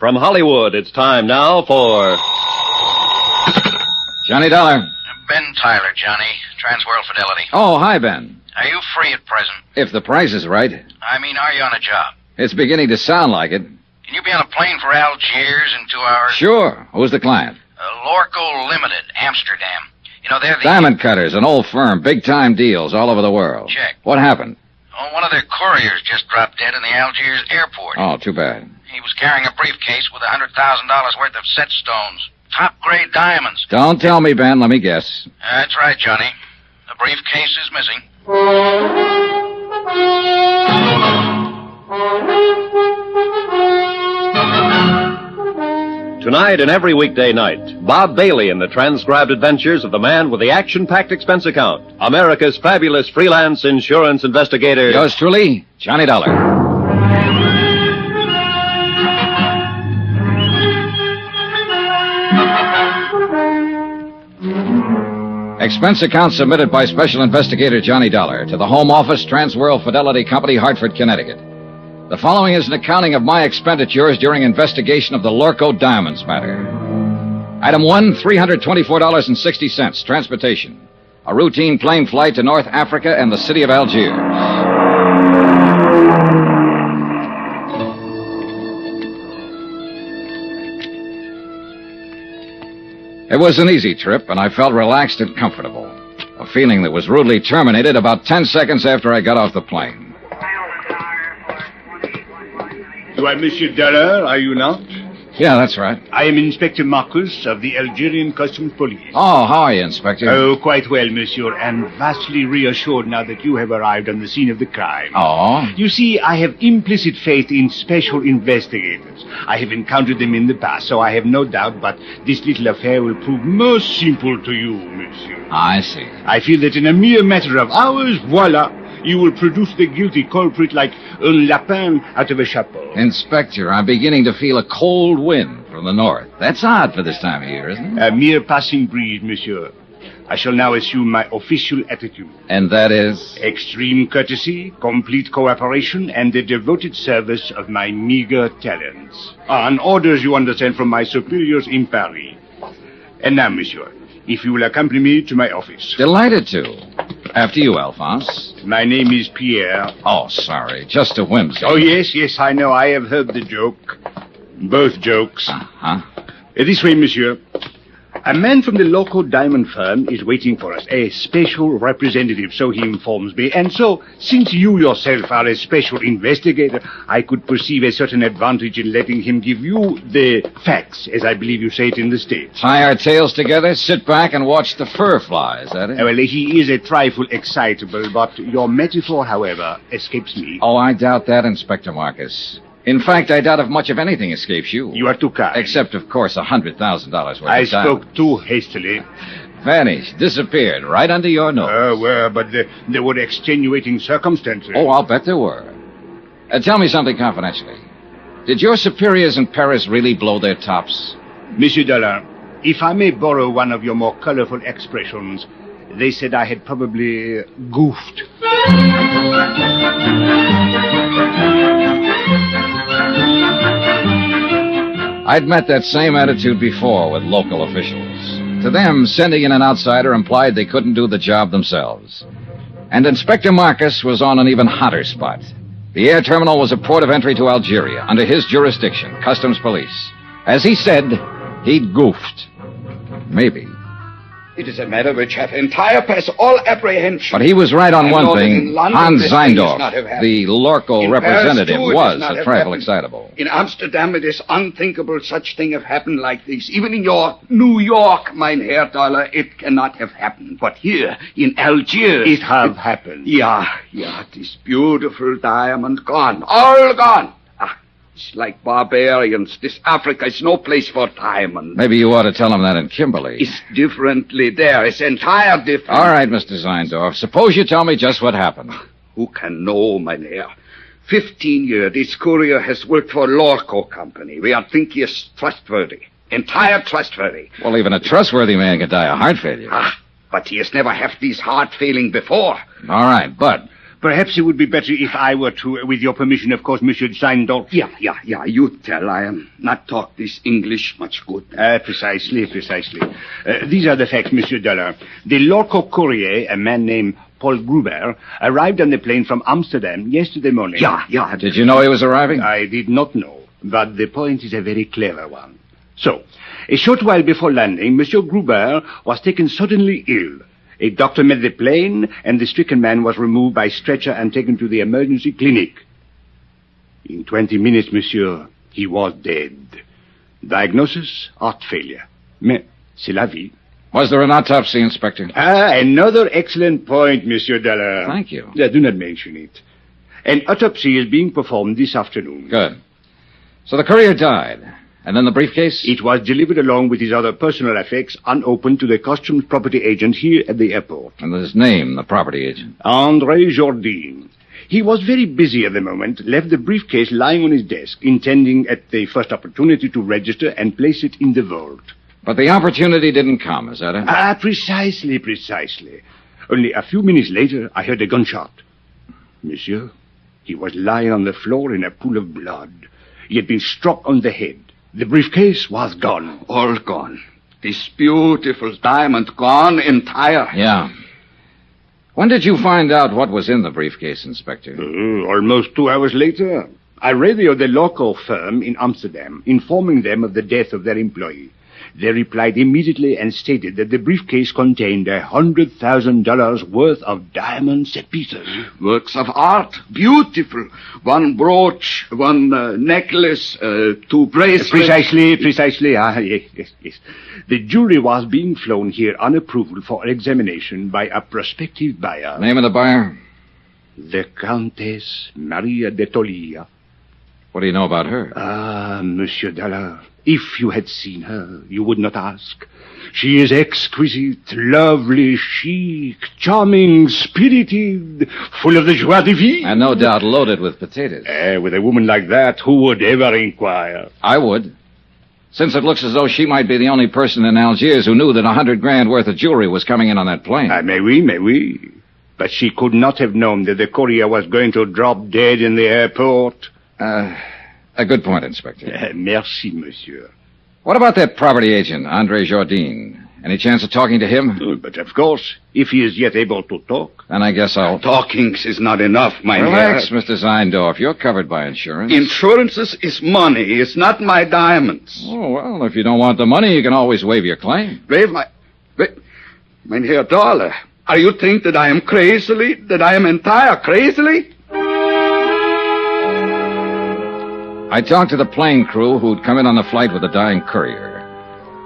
From Hollywood, it's time now for... Johnny Dollar. Ben Tyler, Johnny. Transworld Fidelity. Oh, hi, Ben. Are you free at present? If the price is right. I mean, are you on a job? It's beginning to sound like it. Can you be on a plane for Algiers in 2 hours? Sure. Who's the client? Lorcoe Limited, Amsterdam. You know, they're the... Diamond Cutters, an old firm. Big-time deals all over the world. Check. What happened? Oh, one of their couriers just dropped dead in the Algiers airport. Oh, too bad. He was carrying a briefcase with $100,000 worth of set stones. Top-grade diamonds. Don't tell me, Ben. Let me guess. That's right, Johnny. The briefcase is missing. Tonight and every weekday night, Bob Bailey in the transcribed adventures of the man with the action-packed expense account, America's fabulous freelance insurance investigator... Yours truly, Johnny Dollar. Expense account submitted by Special Investigator Johnny Dollar to the Home Office, Transworld Fidelity Company, Hartford, Connecticut. The following is an accounting of my expenditures during investigation of the Lorcoe Diamonds matter. Item 1, $324.60, transportation. A routine plane flight to North Africa and the city of Algiers. It was an easy trip, and I felt relaxed and comfortable. A feeling that was rudely terminated about 10 seconds after I got off the plane. You are Monsieur Dollar, are you not? Yeah, that's right. I am Inspector Marcus of the Algerian Customs Police. Oh, how are you, Inspector? Oh, quite well, monsieur, and vastly reassured now that you have arrived on the scene of the crime. Oh? You see, I have implicit faith in special investigators. I have encountered them in the past, so I have no doubt, but this little affair will prove most simple to you, monsieur. I see. I feel that in a mere matter of hours, voila, you will produce the guilty culprit like un lapin out of a chapeau. Inspector, I'm beginning to feel a cold wind from the north. That's odd for this time of year, isn't it? A mere passing breeze, monsieur. I shall now assume my official attitude. And that is? Extreme courtesy, complete cooperation, and the devoted service of my meager talents. On orders, you understand, from my superiors in Paris. And now, monsieur, if you will accompany me to my office. Delighted to. After you, Alphonse. My name is Pierre. Oh, sorry. Just a whimsy. Oh, yes, I know. I have heard the joke. Both jokes. Uh-huh. This way, monsieur. A man from the local diamond firm is waiting for us. A special representative, so he informs me. And so, since you yourself are a special investigator, I could perceive a certain advantage in letting him give you the facts, as I believe you say it in the States. Tie our tails together, sit back, and watch the fur fly. Is that it? Well, he is a trifle excitable, but your metaphor, however, escapes me. Oh, I doubt that, Inspector Marcus. In fact, I doubt if much of anything escapes you. You are too kind. Except, of course, $100,000 worth of I diamonds. spoke too hastily. Vanished, disappeared, right under your nose. Well, but there were extenuating circumstances. Oh, I'll bet there were. Tell me something confidentially. Did your superiors in Paris really blow their tops? Monsieur Dollar, if I may borrow one of your more colorful expressions, they said I had probably goofed. I'd met that same attitude before with local officials. To them, sending in an outsider implied they couldn't do the job themselves. And Inspector Marcus was on an even hotter spot. The air terminal was a port of entry to Algeria, under his jurisdiction, Customs Police. As he said, he'd goofed. Maybe. It is a matter which hath entire past all apprehension. But he was right on I one know that thing. in London Hans this thing is Zeindorf, not have happened. the Lorcoe In representative, Paris, too, it was is not a have trifle happened. excitable. In Amsterdam, it is unthinkable such thing have happened like this. Even in your New York, mein Herr Dollar, it cannot have happened. But here, in Algiers... It have happened. Yeah, this beautiful diamond gone. All gone. It's like barbarians. This Africa is no place for diamonds. Maybe you ought to tell him that in Kimberley. It's differently there. It's entire different. All right, Mr. Zeindorf. Suppose you tell me just what happened. Who can know, mein Herr? 15 years, this courier has worked for Lorcoe Company. We are think he is trustworthy. Entire trustworthy. Well, even a trustworthy man can die of heart failure. But he has never had this heart failing before. All right, but Perhaps it would be better if I were to, with your permission, of course, Monsieur Seindorf. Yeah, you tell. I am not talk this English much good. Precisely. These are the facts, Monsieur Dollar. The Lorcoe courier, a man named Paul Gruber, arrived on the plane from Amsterdam yesterday morning. Yeah. Did you know he was arriving? I did not know, but the point is a very clever one. So, a short while before landing, Monsieur Gruber was taken suddenly ill. A doctor met the plane, and the stricken man was removed by stretcher and taken to the emergency clinic. In 20 minutes, monsieur, he was dead. Diagnosis, heart failure. Mais c'est la vie. Was there an autopsy, Inspector? Another excellent point, Monsieur Dollar. Thank you. Do not mention it. An autopsy is being performed this afternoon. Good. So the courier died. And then the briefcase? It was delivered along with his other personal effects unopened to the customs property agent here at the airport. And his name, the property agent? André Jourdain. He was very busy at the moment, left the briefcase lying on his desk, intending at the first opportunity to register and place it in the vault. But the opportunity didn't come, is that it? Precisely. Only a few minutes later, I heard a gunshot. Monsieur, he was lying on the floor in a pool of blood. He had been struck on the head. The briefcase was gone. All gone. This beautiful diamond gone entire. Yeah. When did you find out what was in the briefcase, Inspector? Almost 2 hours later. I radioed the Lorcoe firm in Amsterdam, informing them of the death of their employee. They replied immediately and stated that the briefcase contained $100,000 worth of diamond sepizers. Works of art. Beautiful. One brooch, one necklace, 2 bracelets. Precisely. Yes. The jewelry was being flown here on approval for examination by a prospective buyer. Name of the buyer? The Countess Maria de Tolia. What do you know about her? Monsieur Dollar, if you had seen her, you would not ask. She is exquisite, lovely, chic, charming, spirited, full of the joie de vivre. And no doubt loaded with potatoes. With a woman like that, who would ever inquire? I would. Since it looks as though she might be the only person in Algiers who knew that $100,000 worth of jewelry was coming in on that plane. Mais oui. But she could not have known that the courier was going to drop dead in the airport. A good point, Inspector. Merci, monsieur. What about that property agent, André Jourdain? Any chance of talking to him? But of course, if he is yet able to talk. Then I guess I'll... Talking is not enough, my Relax, Mr. Seindorf. You're covered by insurance. Insurances is money. It's not my diamonds. Oh, well, if you don't want the money, you can always waive your claim. Wait, mein Herr Dollar, are you think that I am crazily, that I am entire crazily? I talked to the plane crew who'd come in on the flight with the dying courier.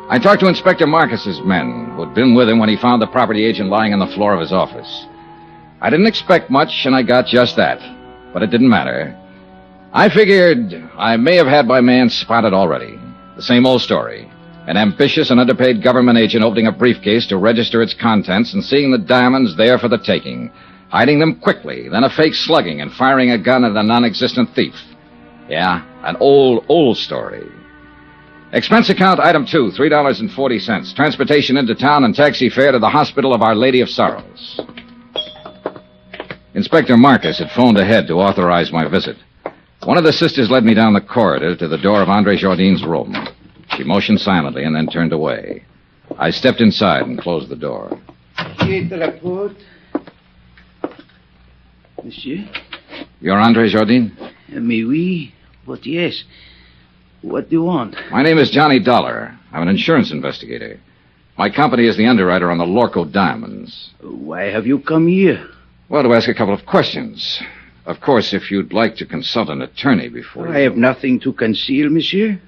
I talked to Inspector Marcus's men, who'd been with him when he found the property agent lying on the floor of his office. I didn't expect much, and I got just that. But it didn't matter. I figured I may have had my man spotted already. The same old story. An ambitious and underpaid government agent opening a briefcase to register its contents and seeing the diamonds there for the taking. Hiding them quickly, then a fake slugging and firing a gun at a non-existent thief. Yeah, an old story. Expense account item 2, $3.40. Transportation into town and taxi fare to the Hospital of Our Lady of Sorrows. Inspector Marcus had phoned ahead to authorize my visit. One of the sisters led me down the corridor to the door of André Jourdain's room. She motioned silently and then turned away. I stepped inside and closed the door. Monsieur? You're André Jourdain? Mais oui, but yes. What do you want? My name is Johnny Dollar. I'm an insurance investigator. My company is the underwriter on the Lorcoe diamonds. Why have you come here? Well, to ask a couple of questions. Of course, if you'd like to consult an attorney before... I have nothing to conceal, monsieur.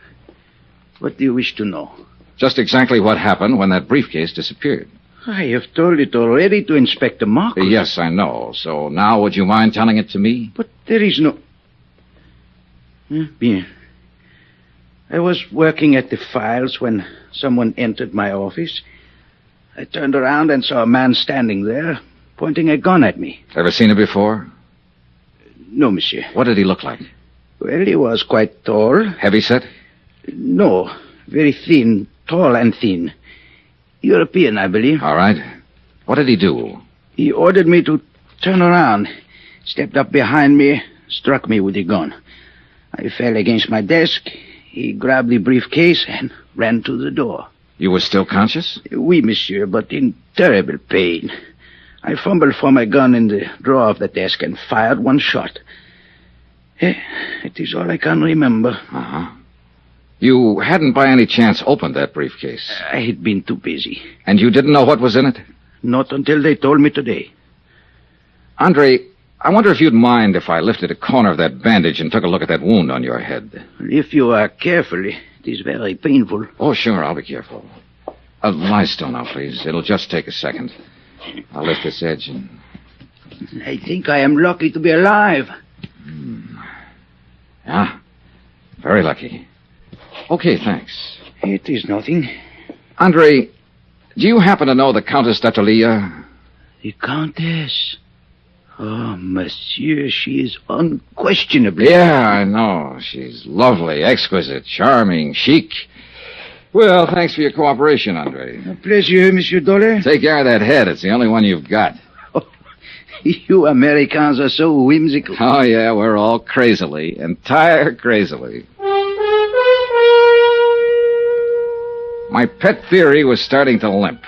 What do you wish to know? Just exactly what happened when that briefcase disappeared. I have told it already to Inspector Marcus. Yes, I know. So now would you mind telling it to me? But there is no... Bien. I was working at the files when someone entered my office. I turned around and saw a man standing there, pointing a gun at me. Ever seen him before? No, monsieur. What did he look like? Well, he was quite tall. Heavyset? No, very thin, tall and thin. European, I believe. All right. What did he do? He ordered me to turn around. stepped up behind me, struck me with the gun. I fell against my desk. He grabbed the briefcase and ran to the door. You were still conscious? Oui, monsieur, but in terrible pain. I fumbled for my gun in the drawer of the desk and fired one shot. It is all I can remember. Uh-huh. You hadn't by any chance opened that briefcase? I had been too busy. And you didn't know what was in it? Not until they told me today. Andre, I wonder if you'd mind if I lifted a corner of that bandage and took a look at that wound on your head. If you are careful, it is very painful. Oh, sure, I'll be careful. Lie still now, please. It'll just take a second. I'll lift this edge and... I think I am lucky to be alive. Yeah, very lucky. Okay, thanks. It is nothing. Andre, do you happen to know the Countess d'Atalia? The Countess. Oh, monsieur, she is unquestionably... Yeah, I know. She's lovely, exquisite, charming, chic. Well, thanks for your cooperation, Andre. A pleasure, Monsieur Dollar. Take care of that head. It's the only one you've got. Oh, you Americans are so whimsical. Oh, yeah, we're all crazily, entire crazily. My pet theory was starting to limp.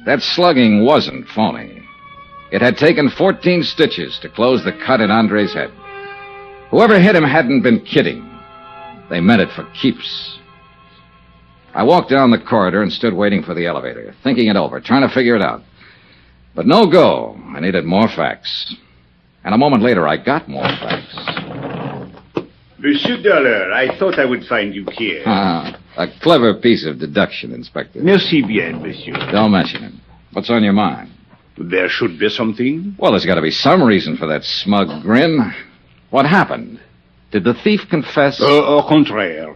That slugging wasn't phony. It had taken 14 stitches to close the cut in Andre's head. Whoever hit him hadn't been kidding. They meant it for keeps. I walked down the corridor and stood waiting for the elevator, thinking it over, trying to figure it out. But no go. I needed more facts. And a moment later, I got more facts. Monsieur Dollar, I thought I would find you here. A clever piece of deduction, Inspector. Merci bien, monsieur. Don't mention it. What's on your mind? There should be something. Well, there's got to be some reason for that smug grin. What happened? Did the thief confess? Au contraire.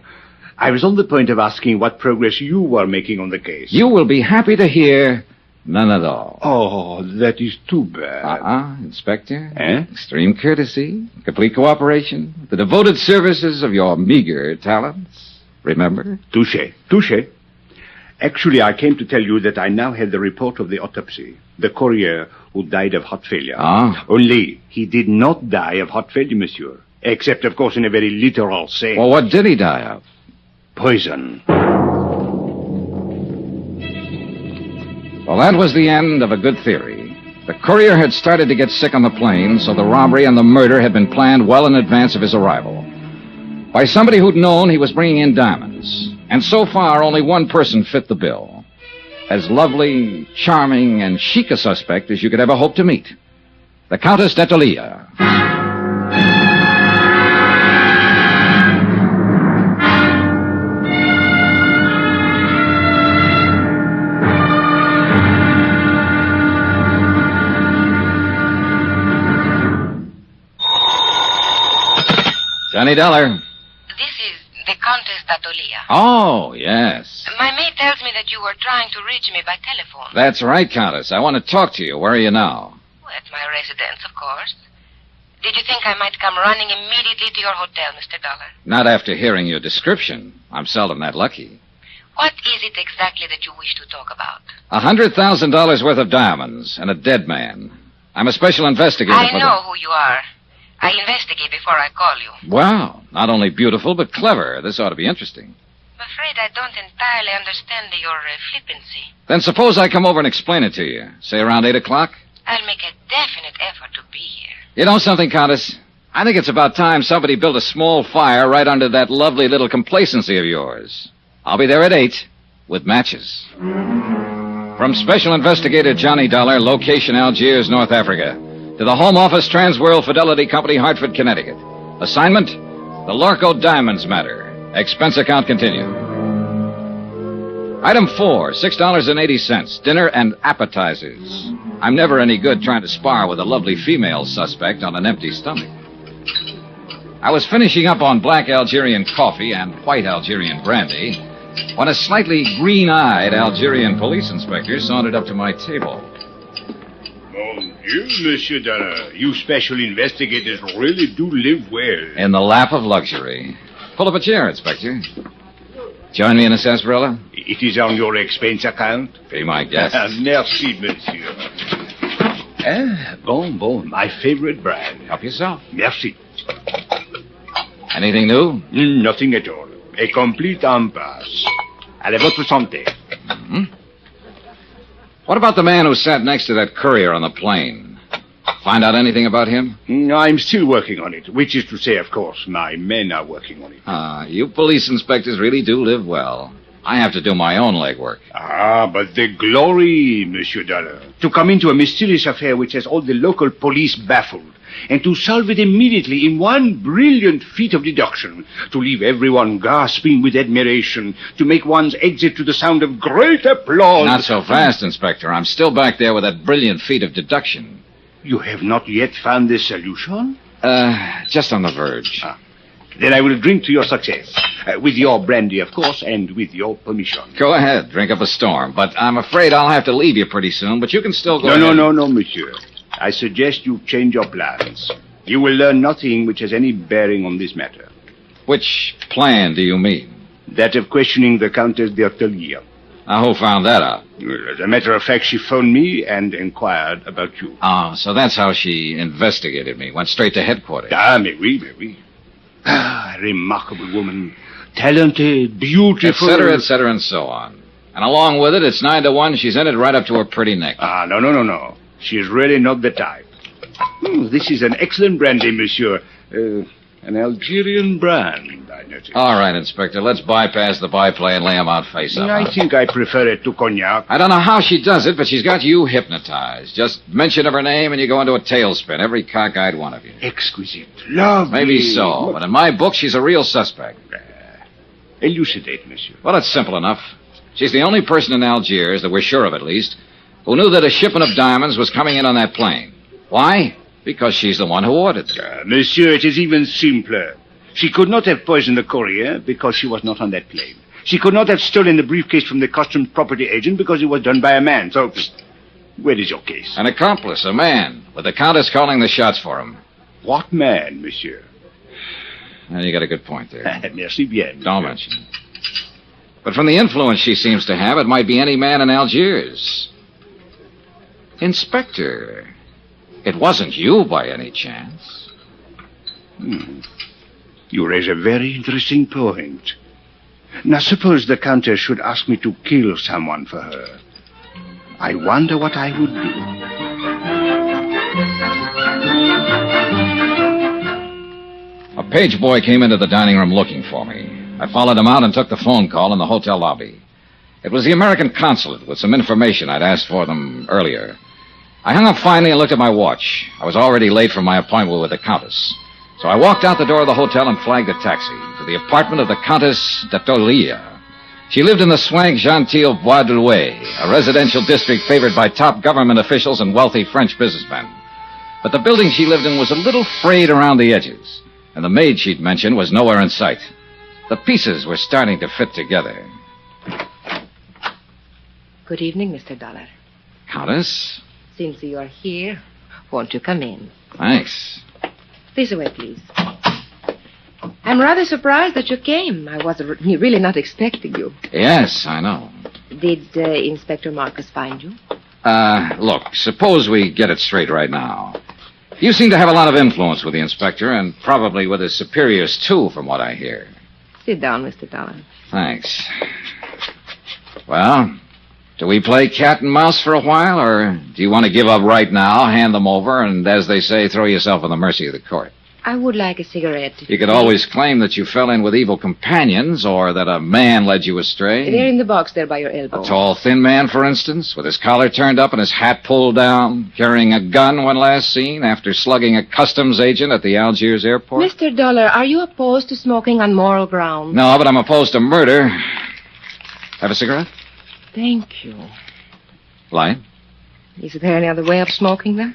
I was on the point of asking what progress you were making on the case. You will be happy to hear none at all. Oh, that is too bad. Inspector. Eh? Extreme courtesy, complete cooperation, the devoted services of your meager talents. Remember? Touché. Touché. Actually, I came to tell you that I now have the report of the autopsy. The courier who died of heart failure. Only, he did not die of heart failure, monsieur. Except, of course, in a very literal sense. Well, what did he die of? Poison. Well, that was the end of a good theory. The courier had started to get sick on the plane, so the robbery and the murder had been planned well in advance of his arrival. By somebody who'd known he was bringing in diamonds. And so far, only one person fit the bill. As lovely, charming, and chic a suspect as you could ever hope to meet. The Countess d'Atalia. Johnny Dollar. This is the Countess d'Atalia. Oh, yes. My maid tells me that you were trying to reach me by telephone. That's right, Countess. I want to talk to you. Where are you now? At my residence, of course. Did you think I might come running immediately to your hotel, Mr. Dollar? Not after hearing your description. I'm seldom that lucky. What is it exactly that you wish to talk about? $100,000 worth of diamonds and a dead man. I'm a special investigator I know who you are. I investigate before I call you. Wow. Not only beautiful, but clever. This ought to be interesting. I'm afraid I don't entirely understand your flippancy. Then suppose I come over and explain it to you. Say around 8 o'clock? I'll make a definite effort to be here. You know something, Countess? I think it's about time somebody built a small fire right under that lovely little complacency of yours. I'll be there at 8 with matches. From Special Investigator Johnny Dollar, location Algiers, North Africa, to the Home Office Transworld Fidelity Company, Hartford, Connecticut. Assignment, the Lorcoe Diamonds matter. Expense account continued. Item 4, $6.80, dinner and appetizers. I'm never any good trying to spar with a lovely female suspect on an empty stomach. I was finishing up on black Algerian coffee and white Algerian brandy when a slightly green-eyed Algerian police inspector sauntered up to my table. Mon Dieu, Monsieur Dollar. You special investigators really do live well. In the lap of luxury. Pull up a chair, Inspector. Join me in a sarsaparilla? It is on your expense account? Be my guest. Merci, monsieur. Bon, my favorite brand. Help yourself. Merci. Anything new? Nothing at all. A complete impasse. À votre santé. What about the man who sat next to that courier on the plane? Find out anything about him? I'm still working on it, which is to say, of course, my men are working on it. You police inspectors really do live well. I have to do my own legwork. But the glory, Monsieur Dollar. To come into a mysterious affair which has all the local police baffled, and to solve it immediately in one brilliant feat of deduction, to leave everyone gasping with admiration, to make one's exit to the sound of great applause. Not so fast, Inspector. I'm still back there with that brilliant feat of deduction. You have not yet found the solution? Just on the verge. Then I will drink to your success. With your brandy, of course, and with your permission. Go ahead, drink up a storm. But I'm afraid I'll have to leave you pretty soon, but you can still go ahead. No, monsieur. I suggest you change your plans. You will learn nothing which has any bearing on this matter. Which plan do you mean? That of questioning the Countess d'Artelier. Now, who found that out? Well, as a matter of fact, she phoned me and inquired about you. So that's how she investigated me. Went straight to headquarters. Mais oui. Remarkable woman. Talented, beautiful. Et cetera, and so on. And along with it, it's 9 to 1. She's in it right up to her pretty neck. No. She's really not the type. This is an excellent brandy, monsieur. An Algerian brand, I notice. All right, Inspector. Let's bypass the byplay and lay him out face up. I think I prefer it to cognac. I don't know how she does it, but she's got you hypnotized. Just mention of her name and you go into a tailspin. Every cockeyed one of you. Exquisite. Lovely. Maybe so, but in my book, she's a real suspect. Elucidate, monsieur. Well, it's simple enough. She's the only person in Algiers, that we're sure of at least, who knew that a shipment of diamonds was coming in on that plane. Why? Because she's the one who ordered them. Monsieur, it is even simpler. She could not have poisoned the courier because she was not on that plane. She could not have stolen the briefcase from the customs property agent because it was done by a man. So, where is your case? An accomplice, a man, with the Countess calling the shots for him. What man, monsieur? Well, you got a good point there. Merci bien. Don't mention it. But from the influence she seems to have, it might be any man in Algiers. Inspector, it wasn't you by any chance. You raise a very interesting point. Now, suppose the Countess should ask me to kill someone for her. I wonder what I would do. A page boy came into the dining room looking for me. I followed him out and took the phone call in the hotel lobby. It was the American consulate with some information I'd asked for them earlier. I hung up finally and looked at my watch. I was already late for my appointment with the Countess. So I walked out the door of the hotel and flagged a taxi to the apartment of the Countess d'Artelier. She lived in the swank genteel Bois de Louet, a residential district favored by top government officials and wealthy French businessmen. But the building she lived in was a little frayed around the edges, and the maid she'd mentioned was nowhere in sight. The pieces were starting to fit together. Good evening, Mr. Dollar. Countess? Since you are here, won't you come in? Thanks. This way, please. I'm rather surprised that you came. I was really not expecting you. Yes, I know. Did Inspector Marcus find you? Look, suppose we get it straight right now. You seem to have a lot of influence with the inspector, and probably with his superiors, too, from what I hear. Sit down, Mr. Dollar. Thanks. Well, do we play cat and mouse for a while, or do you want to give up right now, hand them over, and, as they say, throw yourself on the mercy of the court? I would like a cigarette. You could always claim that you fell in with evil companions, or that a man led you astray. They're in the box there by your elbow. A tall, thin man, for instance, with his collar turned up and his hat pulled down, carrying a gun when last seen after slugging a customs agent at the Algiers airport. Mr. Dollar, are you opposed to smoking on moral grounds? No, but I'm opposed to murder. Have a cigarette? Thank you. Light? Is there any other way of smoking then?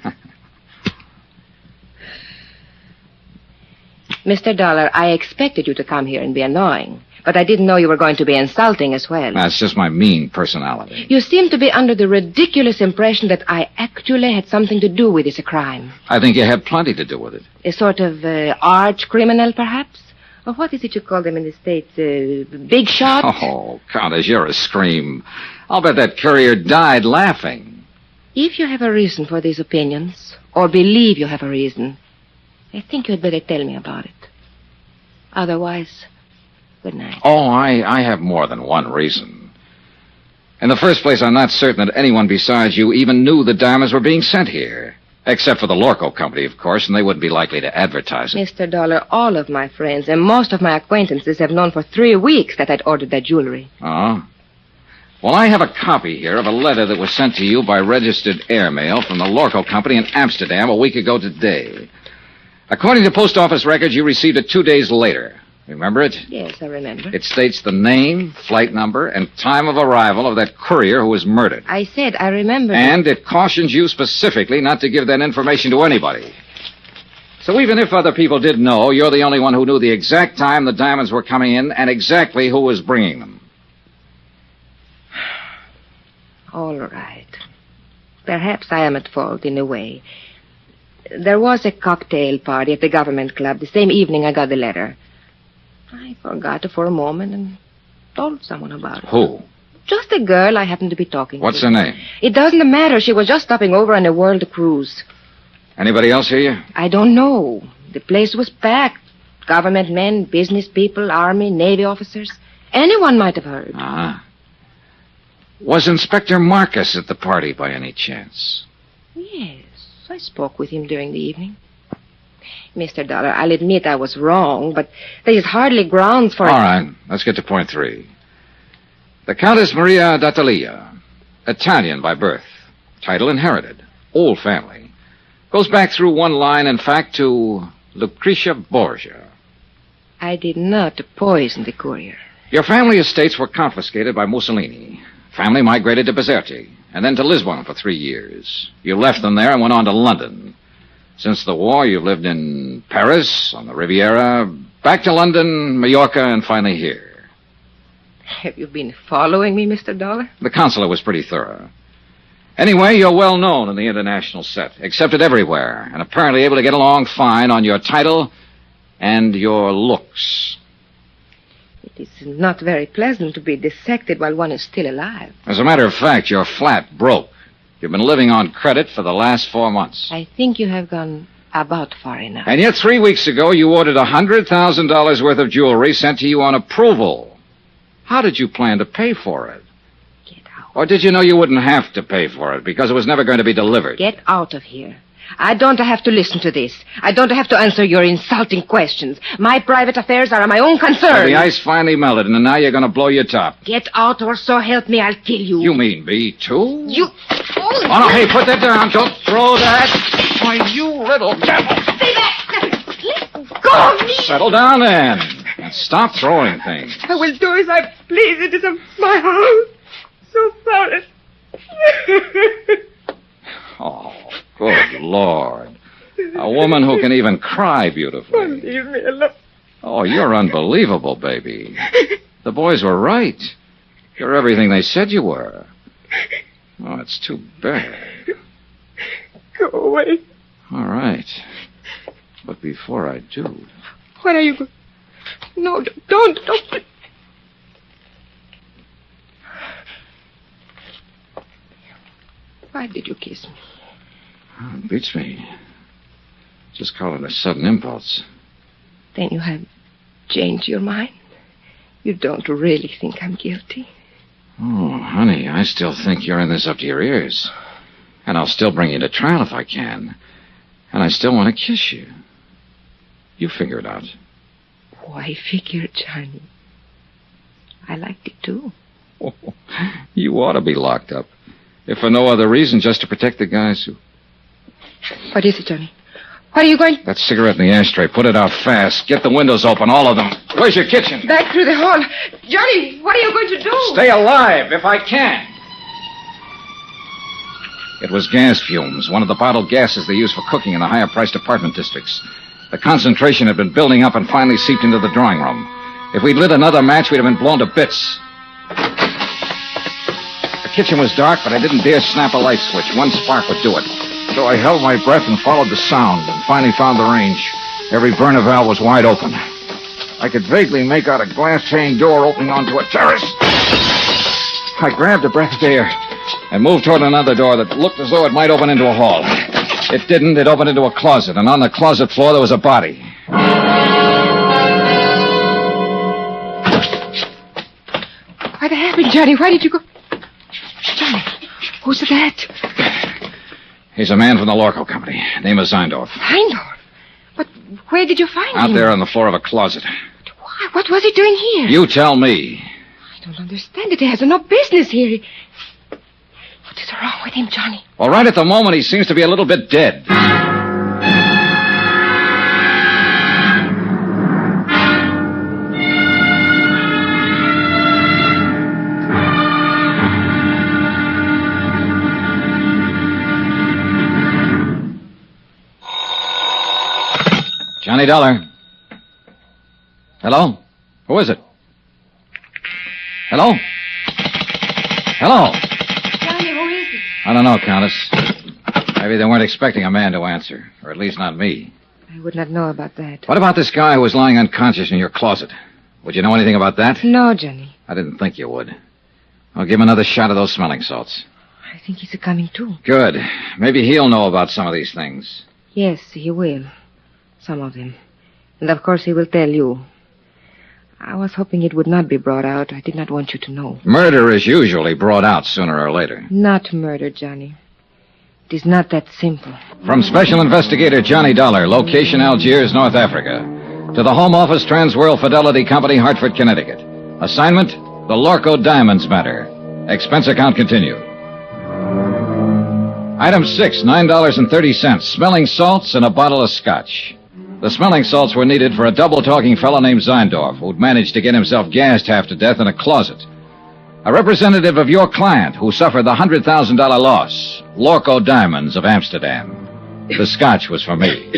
Mr. Dollar, I expected you to come here and be annoying, but I didn't know you were going to be insulting as well. That's just my mean personality. You seem to be under the ridiculous impression that I actually had something to do with this crime. I think you had plenty to do with it. A sort of arch criminal, perhaps? Or what is it you call them in the States? Big shot? Oh, Countess, you're a scream. I'll bet that courier died laughing. If you have a reason for these opinions, or believe you have a reason, I think you had better tell me about it. Otherwise, good night. Oh, I have more than one reason. In the first place, I'm not certain that anyone besides you even knew the diamonds were being sent here. Except for the Lorcoe Company, of course, and they wouldn't be likely to advertise it. Mr. Dollar, all of my friends and most of my acquaintances have known for 3 weeks that I'd ordered that jewelry. Oh? Well, I have a copy here of a letter that was sent to you by registered airmail from the Lorcoe Company in Amsterdam a week ago today. According to post office records, you received it 2 days later. Remember it? Yes, I remember. It states the name, flight number, and time of arrival of that courier who was murdered. I said I remember. And it cautions you specifically not to give that information to anybody. So even if other people did know, you're the only one who knew the exact time the diamonds were coming in and exactly who was bringing them. All right. Perhaps I am at fault in a way. There was a cocktail party at the government club the same evening I got the letter. I forgot it for a moment and told someone about it. Who? Just a girl I happened to be talking What's to. her name? It doesn't matter. She was just stopping over on a world cruise. Anybody else hear you? I don't know. The place was packed. Government men, business people, Army, Navy officers. Anyone might have heard. Ah. Was Inspector Marcus at the party by any chance? Yes, I spoke with him during the evening. Mr. Dollar, I'll admit I was wrong, but there is hardly grounds for... All right, let's get to point 3. The Countess Maria d'Attalia, Italian by birth, title inherited, old family. Goes back through one line, in fact, to Lucretia Borgia. I did not poison the courier. Your family estates were confiscated by Mussolini. Family migrated to Bizerte, and then to Lisbon for 3 years. You left them there and went on to London. Since the war, you've lived in Paris, on the Riviera, back to London, Mallorca, and finally here. Have you been following me, Mr. Dollar? The consulate was pretty thorough. Anyway, you're well known in the international set, accepted everywhere, and apparently able to get along fine on your title and your looks. It is not very pleasant to be dissected while one is still alive. As a matter of fact, you're flat broke. You've been living on credit for the last 4 months. I think you have gone about far enough. And yet 3 weeks ago, you ordered $100,000 worth of jewelry sent to you on approval. How did you plan to pay for it? Get out. Or did you know you wouldn't have to pay for it because it was never going to be delivered? Get out of here. I don't have to listen to this. I don't have to answer your insulting questions. My private affairs are my own concern. Well, the ice finally melted, and now you're going to blow your top. Get out, or so help me, I'll kill you. You mean me, too? You... Oh, no, hey, put that down. Don't throw that. Why, you little devil. Stay back! Let go of me! Settle down, then. And stop throwing things. I will do as I please. It is my house. So sorry. Oh, good Lord. A woman who can even cry beautifully. Leave me alone. Oh, you're unbelievable, baby. The boys were right. You're everything they said you were. Oh, it's too bad. Go away. All right. But before I do... What are you going... No, don't. Why did you kiss me? Oh, it beats me. Just call it a sudden impulse. Then you have changed your mind? You don't really think I'm guilty? Oh, honey, I still think you're in this up to your ears. And I'll still bring you to trial if I can. And I still want to kiss you. You figure it out. Why figure, Johnny? I liked it, too. Oh, you ought to be locked up. If for no other reason, just to protect the guys who... What is it, Johnny? What are you going... That cigarette in the ashtray. Put it out fast. Get the windows open, all of them. Where's your kitchen? Back through the hall. Johnny, what are you going to do? Stay alive, if I can. It was gas fumes, one of the bottled gases they use for cooking in the higher-priced apartment districts. The concentration had been building up and finally seeped into the drawing room. If we'd lit another match, we'd have been blown to bits. The kitchen was dark, but I didn't dare snap a light switch. One spark would do it. So I held my breath and followed the sound and finally found the range. Every burner valve was wide open. I could vaguely make out a glass-hanging door opening onto a terrace. I grabbed a breath of air, and moved toward another door that looked as though it might open into a hall. It didn't. It opened into a closet, and on the closet floor there was a body. What happened, Johnny? Why did you go... Johnny, who's that? He's a man from the Lorcoe Company. Name is Zeindorf. Heindorf? But where did you find him? Out there on the floor of a closet. Why? What was he doing here? You tell me. I don't understand it. He has no business here. What is wrong with him, Johnny? Well, right at the moment, he seems to be a little bit dead. Johnny Dollar. Hello? Who is it? Hello? Hello? Johnny, who is it? I don't know, Countess. Maybe they weren't expecting a man to answer. Or at least not me. I would not know about that. What about this guy who was lying unconscious in your closet? Would you know anything about that? No, Johnny. I didn't think you would. I'll give him another shot of those smelling salts. I think he's coming too. Good. Maybe he'll know about some of these things. Yes, he will. Some of them. And of course he will tell you. I was hoping it would not be brought out. I did not want you to know. Murder is usually brought out sooner or later. Not murder, Johnny. It is not that simple. From Special Investigator Johnny Dollar, location Algiers, North Africa, to the Home Office Transworld Fidelity Company, Hartford, Connecticut. Assignment, the Lorcoe Diamonds matter. Expense account continued. Item 6, $9.30, smelling salts and a bottle of scotch. The smelling salts were needed for a double-talking fellow named Zeindorf, who'd managed to get himself gassed half to death in a closet. A representative of your client who suffered the $100,000 loss, Lorcoe Diamonds of Amsterdam. The scotch was for me.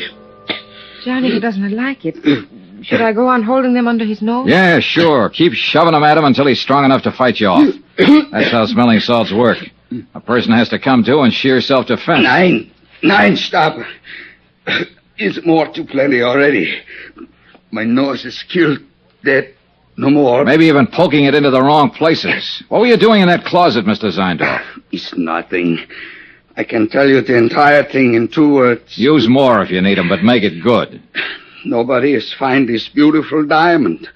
Johnny, he does not like it. Should I go on holding them under his nose? Yeah, sure. Keep shoving them at him until he's strong enough to fight you off. That's how smelling salts work. A person has to come to in sheer self-defense. Nine, stop. It's more too plenty already. My nose is killed, dead, no more. Maybe even poking it into the wrong places. What were you doing in that closet, Mr. Zeindorf? It's nothing. I can tell you the entire thing in 2 words. Use more if you need them, but make it good. Nobody has found this beautiful diamond.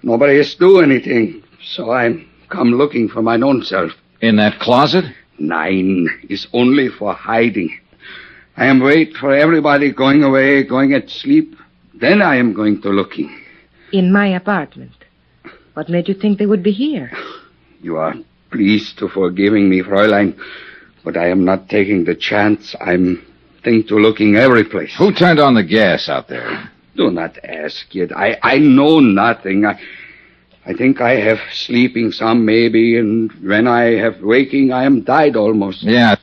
Nobody has do anything. So I'm come looking for my own self. In that closet? 9 is only for hiding. I am wait for everybody going away, going at sleep. Then I am going to looking. In my apartment. What made you think they would be here? You are pleased to forgiving me, Fräulein, but I am not taking the chance. I'm think to looking every place. Who turned on the gas out there? Do not ask yet. I know nothing. I think I have sleeping some, maybe, and when I have waking, I am died almost. Yeah.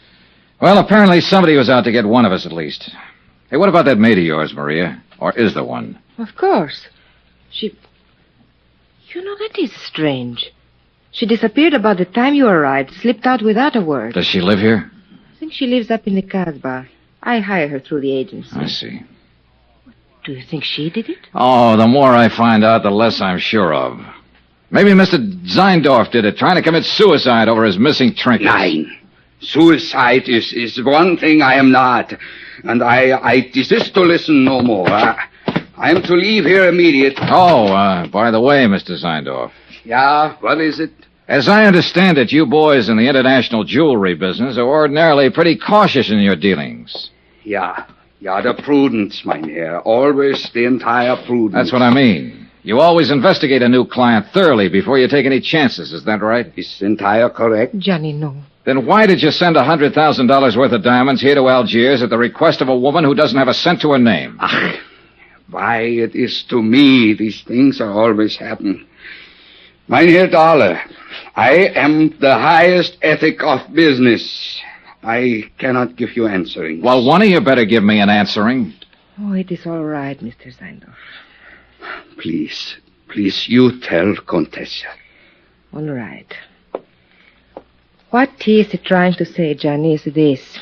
Well, apparently somebody was out to get one of us at least. Hey, what about that maid of yours, Maria? Or is there one? Of course. She... You know, that is strange. She disappeared about the time you arrived, slipped out without a word. Does she live here? I think she lives up in the Casbah. I hire her through the agency. I see. Do you think she did it? Oh, the more I find out, the less I'm sure of. Maybe Mr. Zeindorf did it, trying to commit suicide over his missing trinkets. 9. Suicide is one thing I am not. And I desist to listen no more. I am to leave here immediate. Oh, by the way, Mr. Zeindorf. Yeah, what is it? As I understand it, you boys in the international jewelry business are ordinarily pretty cautious in your dealings. Yeah, the prudence, mynheer. Always the entire prudence. That's what I mean. You always investigate a new client thoroughly before you take any chances, is that right? Is entire correct? Johnny, no. Then why did you send $100,000 worth of diamonds here to Algiers at the request of a woman who doesn't have a cent to her name? Why, it is to me these things are always happen. Mynheer Dollar, I am the highest ethic of business. I cannot give you answering. Well, one of you better give me an answering. Oh, it is all right, Mr. Zeindorf. Please, you tell Contessa. All right. What he is trying to say, Johnny, is this.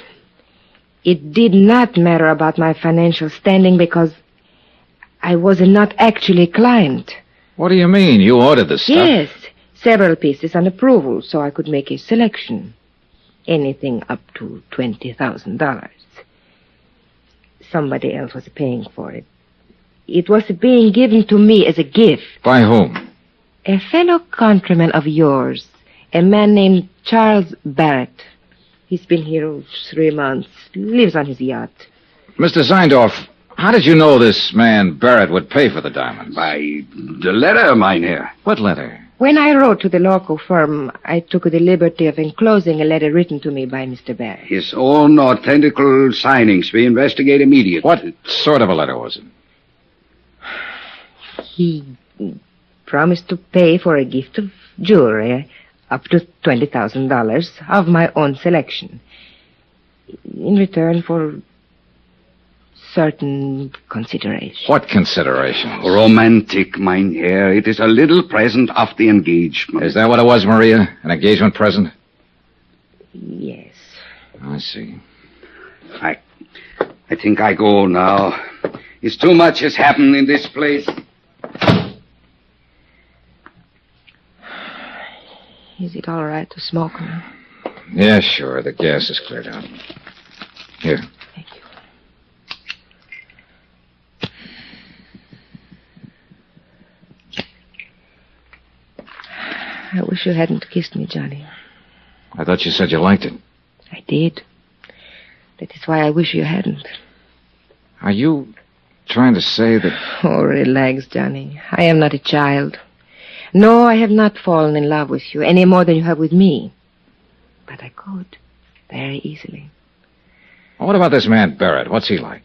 It did not matter about my financial standing because I was not actually a client. What do you mean? You ordered the stuff? Yes, several pieces on approval, so I could make a selection. anything up to $20,000. Somebody else was paying for it. It was being given to me as a gift. By whom? A fellow countryman of yours, a man named Charles Barrett. He's been here 3 months, lives on his yacht. Mr. Zeindorf, how did you know this man Barrett would pay for the diamonds? By the letter, Mynheer. What letter? When I wrote to the Lorcoe firm, I took the liberty of enclosing a letter written to me by Mr. Barrett. His own authentical signings. We investigate immediately. What sort of a letter was it? He promised to pay for a gift of jewelry up to $20,000 of my own selection, in return for certain considerations. What considerations? Romantic, Mynheer. It is a little present of the engagement. Is that what it was, Maria? An engagement present? Yes. I see. I think I go now. It's too much has happened in this place. Is it all right to smoke now? Yeah, sure. The gas is cleared out. Here. Thank you. I wish you hadn't kissed me, Johnny. I thought you said you liked it. I did. That is why I wish you hadn't. Are you trying to say that... Oh, relax, Johnny. I am not a child. No, I have not fallen in love with you any more than you have with me. But I could, very easily. What about this man Barrett? What's he like?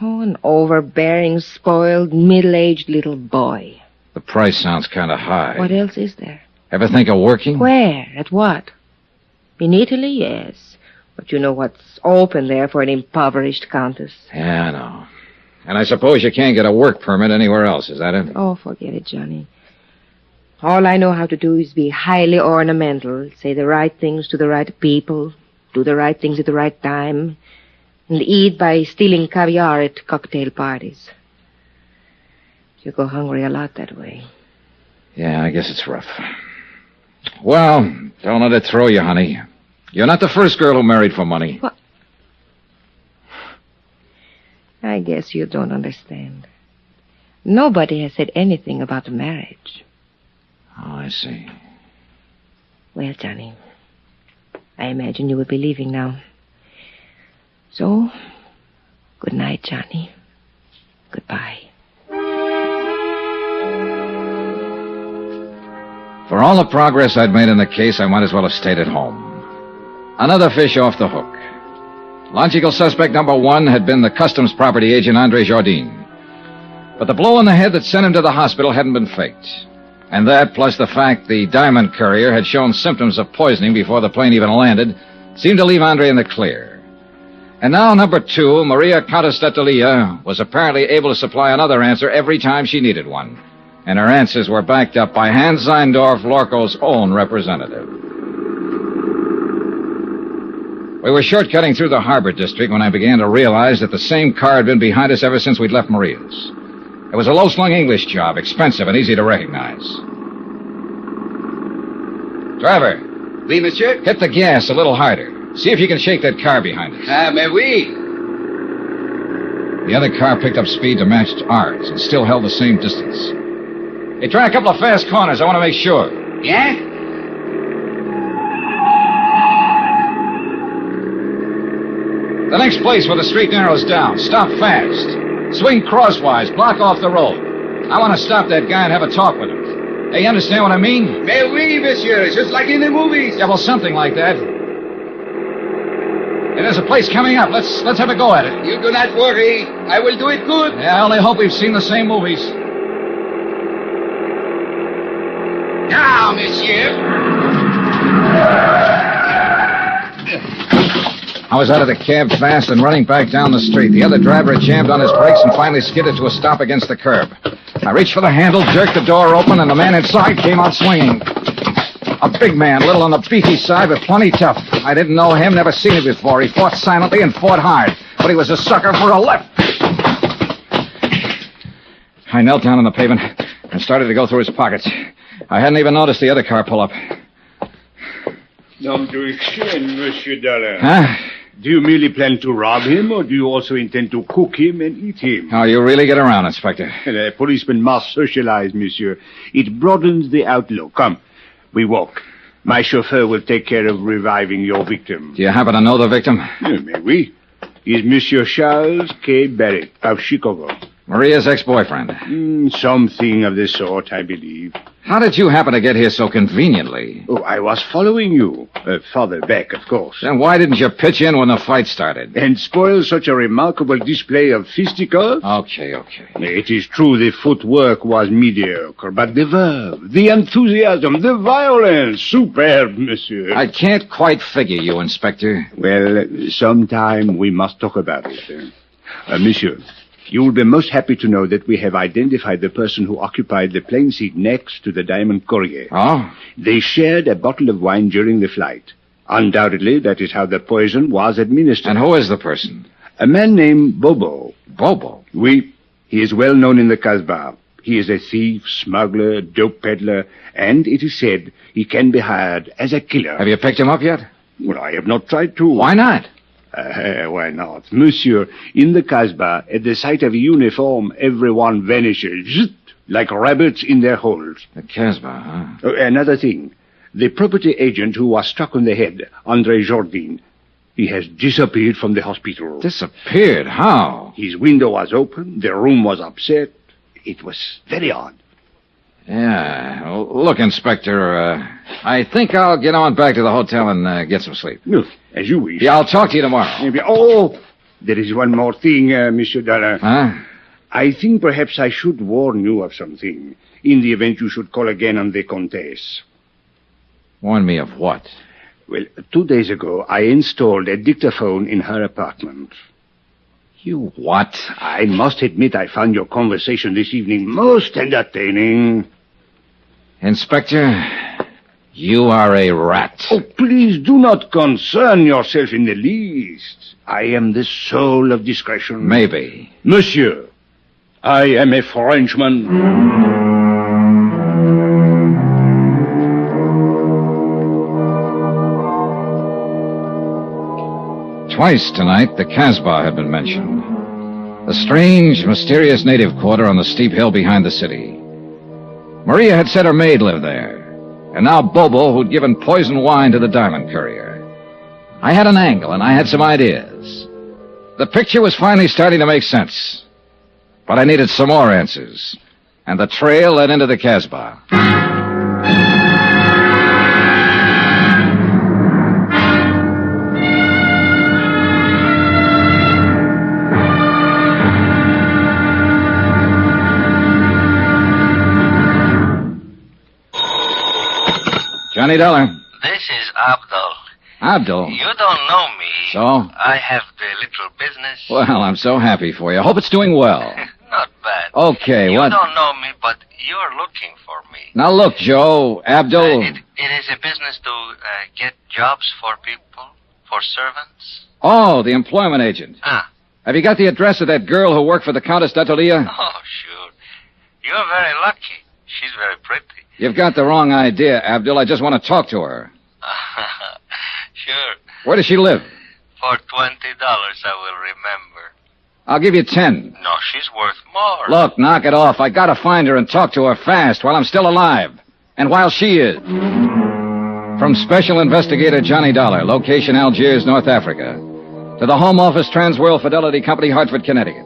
Oh, an overbearing, spoiled, middle-aged little boy. The price sounds kind of high. What else is there? Ever think of working? Where? At what? In Italy, yes. But you know what's open there for an impoverished countess. Yeah, I know. And I suppose you can't get a work permit anywhere else, is that it? Oh, forget it, Johnny. All I know how to do is be highly ornamental, say the right things to the right people, do the right things at the right time, and eat by stealing caviar at cocktail parties. You go hungry a lot that way. Yeah, I guess it's rough. Well, don't let it throw you, honey. You're not the first girl who married for money. What? I guess you don't understand. Nobody has said anything about marriage. Oh, I see. Well, Johnny, I imagine you will be leaving now. So, good night, Johnny. Goodbye. For all the progress I'd made in the case, I might as well have stayed at home. Another fish off the hook. Logical suspect number 1 had been the customs property agent Andre Jardine. But the blow on the head that sent him to the hospital hadn't been faked. And that, plus the fact the diamond courier had shown symptoms of poisoning before the plane even landed, seemed to leave Andre in the clear. And now number 2, Maria Countess d'Atalia, was apparently able to supply another answer every time she needed one. And her answers were backed up by Hans Zeindorf, Lorcoe's own representative. We were shortcutting through the harbor district when I began to realize that the same car had been behind us ever since we'd left Maria's. It was a low-slung English job, expensive and easy to recognize. Driver. Oui, monsieur? Hit the gas a little harder. See if you can shake that car behind us. Mais oui. The other car picked up speed to match ours and still held the same distance. Hey, try a couple of fast corners. I want to make sure. Yeah? The next place where the street narrows down. Stop fast. Swing crosswise. Block off the road. I want to stop that guy and have a talk with him. Hey, you understand what I mean? Mais oui, monsieur. It's just like in the movies. Yeah, well, something like that. Hey, there's a place coming up. Let's have a go at it. You do not worry. I will do it good. Yeah, I only hope we've seen the same movies. Now, monsieur. I was out of the cab fast and running back down the street. The other driver had jammed on his brakes and finally skidded to a stop against the curb. I reached for the handle, jerked the door open, and the man inside came out swinging. A big man, little on the beefy side, but plenty tough. I didn't know him, never seen him before. He fought silently and fought hard, but he was a sucker for a left. I knelt down on the pavement and started to go through his pockets. I hadn't even noticed the other car pull up. Nom to exchange, Monsieur Dollar. Huh? Do you merely plan to rob him, or do you also intend to cook him and eat him? Oh, you really get around, Inspector. A policeman must socialize, monsieur. It broadens the outlook. Come, we walk. My chauffeur will take care of reviving your victim. Do you happen to know the victim? Mais oui. He's Monsieur Charles K. Barrett of Chicago. Maria's ex-boyfriend. Something of the sort, I believe. How did you happen to get here so conveniently? Oh, I was following you. Farther back, of course. Then why didn't you pitch in when the fight started? And spoil such a remarkable display of fisticuffs? Okay. It is true the footwork was mediocre, but the verve, the enthusiasm, the violence, superb, monsieur. I can't quite figure you, Inspector. Well, sometime we must talk about it. Monsieur, you will be most happy to know that we have identified the person who occupied the plane seat next to the Diamond Courier. Oh? They shared a bottle of wine during the flight. Undoubtedly, that is how the poison was administered. And who is the person? A man named Bobo. Bobo? Oui, he is well known in the Casbah. He is a thief, smuggler, dope peddler, and it is said he can be hired as a killer. Have you picked him up yet? Well, I have not tried to. Why not? Why not? Monsieur, in the Casbah, at the sight of a uniform, everyone vanishes, zzt, like rabbits in their holes. The Casbah, huh? Another thing. The property agent who was struck on the head, Andre Jourdain, he has disappeared from the hospital. Disappeared? How? His window was open, the room was upset. It was very odd. Yeah. Well, look, Inspector, I think I'll get on back to the hotel and get some sleep. No, as you wish. Yeah, I'll talk to you tomorrow. Maybe. Oh, there is one more thing, Monsieur Dollar. Huh? I think perhaps I should warn you of something, in the event you should call again on the Comtesse. Warn me of what? Well, 2 days ago, I installed a dictaphone in her apartment. You what? I must admit I found your conversation this evening most entertaining. Inspector, you are a rat. Oh, please do not concern yourself in the least. I am the soul of discretion. Maybe. Monsieur, I am a Frenchman. Twice tonight, the Casbah had been mentioned. The strange, mysterious native quarter on the steep hill behind the city. Maria had said her maid lived there. And now Bobo, who'd given poison wine to the Diamond Courier. I had an angle, and I had some ideas. The picture was finally starting to make sense. But I needed some more answers. And the trail led into the Casbah. Johnny Dollar. This is Abdul. Abdul? You don't know me. So? I have the little business. Well, I'm so happy for you. Hope it's doing well. Not bad. Okay, You what? don't know me, but you're looking for me. Now look, Joe, Abdul. It is a business to get jobs for people, for servants. Oh, the employment agent. Ah. Have you got the address of that girl who worked for the Countess d'Atelier? Oh, sure. You're very lucky. She's very pretty. You've got the wrong idea, Abdul. I just want to talk to her. Sure. Where does she live? For $20, I will remember. I'll give you 10. No, she's worth more. Look, knock it off. I gotta find her and talk to her fast while I'm still alive. And while she is. From Special Investigator Johnny Dollar, location Algiers, North Africa. To the Home Office, Transworld Fidelity Company, Hartford, Connecticut.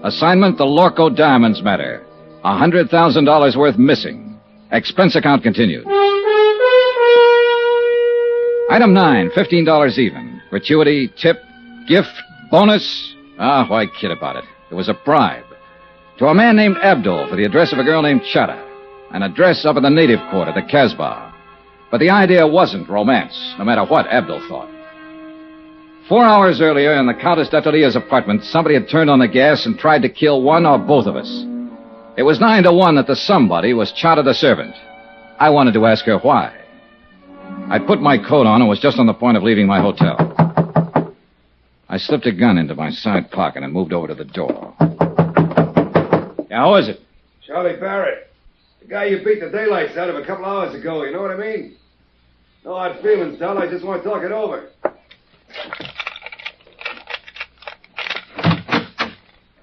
Assignment, the Lorcoe Diamonds matter. $100,000 worth missing. Expense account continued. Item 9, $15 even. Gratuity, tip, gift, bonus. Why kid about it? It was a bribe. To a man named Abdul for the address of a girl named Chada. An address up in the native quarter, the Casbah. But the idea wasn't romance, no matter what Abdul thought. 4 hours earlier, in the Countess d'Atelier's apartment, somebody had turned on the gas and tried to kill one or both of us. It was 9 to 1 that the somebody was Chada the servant. I wanted to ask her why. I put my coat on and was just on the point of leaving my hotel. I slipped a gun into my side pocket and moved over to the door. Yeah, who is it? Charlie Barrett. The guy you beat the daylights out of a couple hours ago, you know what I mean? No hard feelings, Del. I just want to talk it over.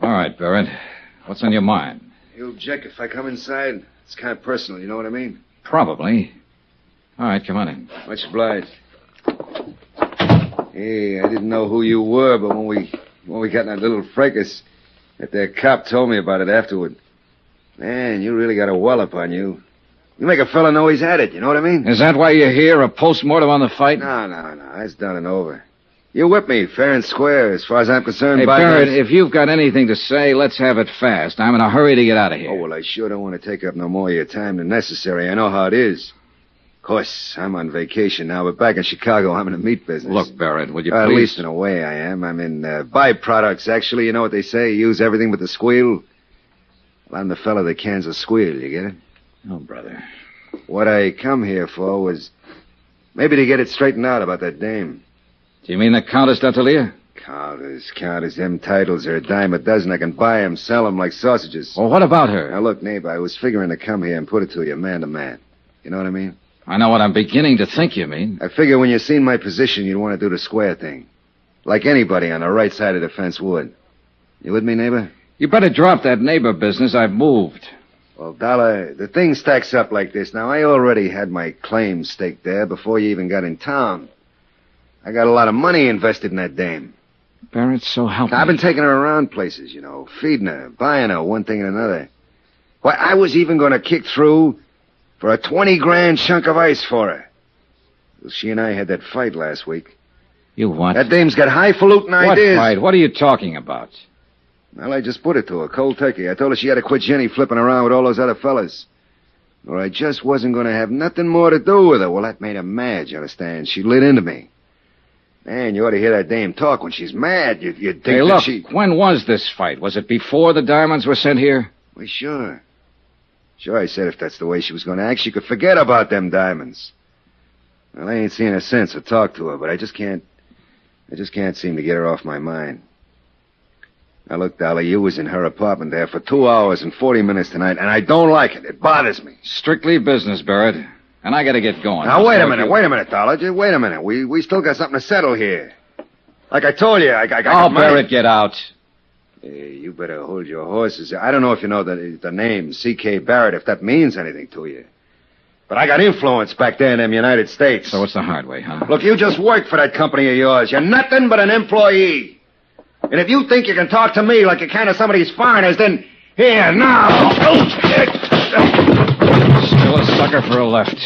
All right, Barrett. What's on your mind? You object if I come inside? It's kind of personal, you know what I mean? Probably. All right, come on in. Much obliged. Hey, I didn't know who you were, but when we got in that little fracas, that there cop told me about it afterward. Man, you really got a wallop on you. You make a fella know he's had it, you know what I mean? Is that why you're here, a post-mortem on the fight? No. That's done and over. You whipped me fair and square, as far as I'm concerned. Hey, Barrett, if you've got anything to say, let's have it fast. I'm in a hurry to get out of here. Oh, well, I sure don't want to take up no more of your time than necessary. I know how it is. Of course, I'm on vacation now, but back in Chicago, I'm in the meat business. Look, Barrett, would you At please... least in a way I am. I'm in byproducts, actually. You know what they say? Use everything but the squeal. Well, I'm the fella that cans a squeal, you get it? Oh, brother. What I come here for was maybe to get it straightened out about that dame. Do you mean the Countess d'Atelier? Countess, them titles are a dime a dozen. I can buy 'em, sell 'em like sausages. Well, what about her? Now, look, neighbor, I was figuring to come here and put it to you man to man. You know what I mean? I know what I'm beginning to think you mean. I figure when you seen my position, you'd want to do the square thing. Like anybody on the right side of the fence would. You with me, neighbor? You better drop that neighbor business. I've moved. Well, Dollar, the thing stacks up like this. Now, I already had my claim staked there before you even got in town. I got a lot of money invested in that dame. Barrett, so help me. I've been taking her around places, you know, feeding her, buying her, one thing and another. Why, I was even going to kick through for a 20-grand chunk of ice for her. Well, she and I had that fight last week. You what? That dame's got highfalutin ideas. What fight? What are you talking about? Well, I just put it to her, cold turkey. I told her she had to quit Jenny flipping around with all those other fellas. Or I just wasn't going to have nothing more to do with her. Well, that made her mad, you understand? She lit into me. Man, you ought to hear that dame talk when she's mad. You'd think Hey, that look, she... when was this fight? Was it before the diamonds were sent here? Well, sure. Sure, I said if that's the way she was going to act, she could forget about them diamonds. Well, I ain't seen her since or talked to her, but I just can't seem to get her off my mind. Now, look, Dolly, you was in her apartment there for 2 hours and 40 minutes tonight, and I don't like it. It bothers me. Strictly business, Barrett. And I gotta get going. Now, wait a minute, Dollar. Just wait a minute. We still got something to settle here. Like I told you, I got money. Barrett, get out. Hey, you better hold your horses. I don't know if you know the name C.K. Barrett, if that means anything to you. But I got influence back there in them United States. So it's the hard way, huh? Look, you just work for that company of yours. You're nothing but an employee. And if you think you can talk to me like you can to some of these foreigners, then here, now. Still a sucker for a left.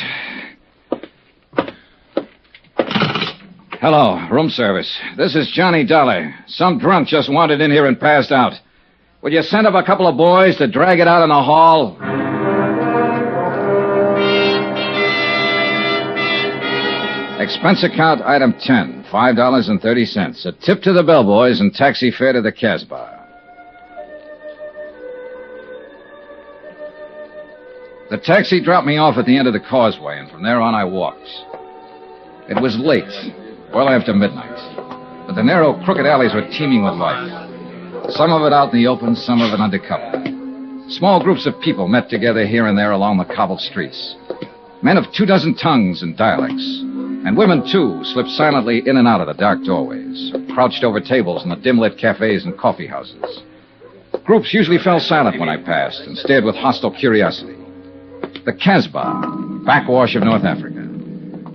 Hello, room service. This is Johnny Dollar. Some drunk just wandered in here and passed out. Would you send up a couple of boys to drag it out in the hall? Expense account item 10, $5.30. A tip to the bellboys and taxi fare to the Casbah. The taxi dropped me off at the end of the causeway, and from there on I walked. It was late, well after midnight, but the narrow, crooked alleys were teeming with life. Some of it out in the open, some of it under cover. Small groups of people met together here and there along the cobbled streets. Men of 24 tongues and dialects. And women, too, slipped silently in and out of the dark doorways, crouched over tables in the dim-lit cafes and coffee houses. Groups usually fell silent when I passed and stared with hostile curiosity. The Casbah, backwash of North Africa.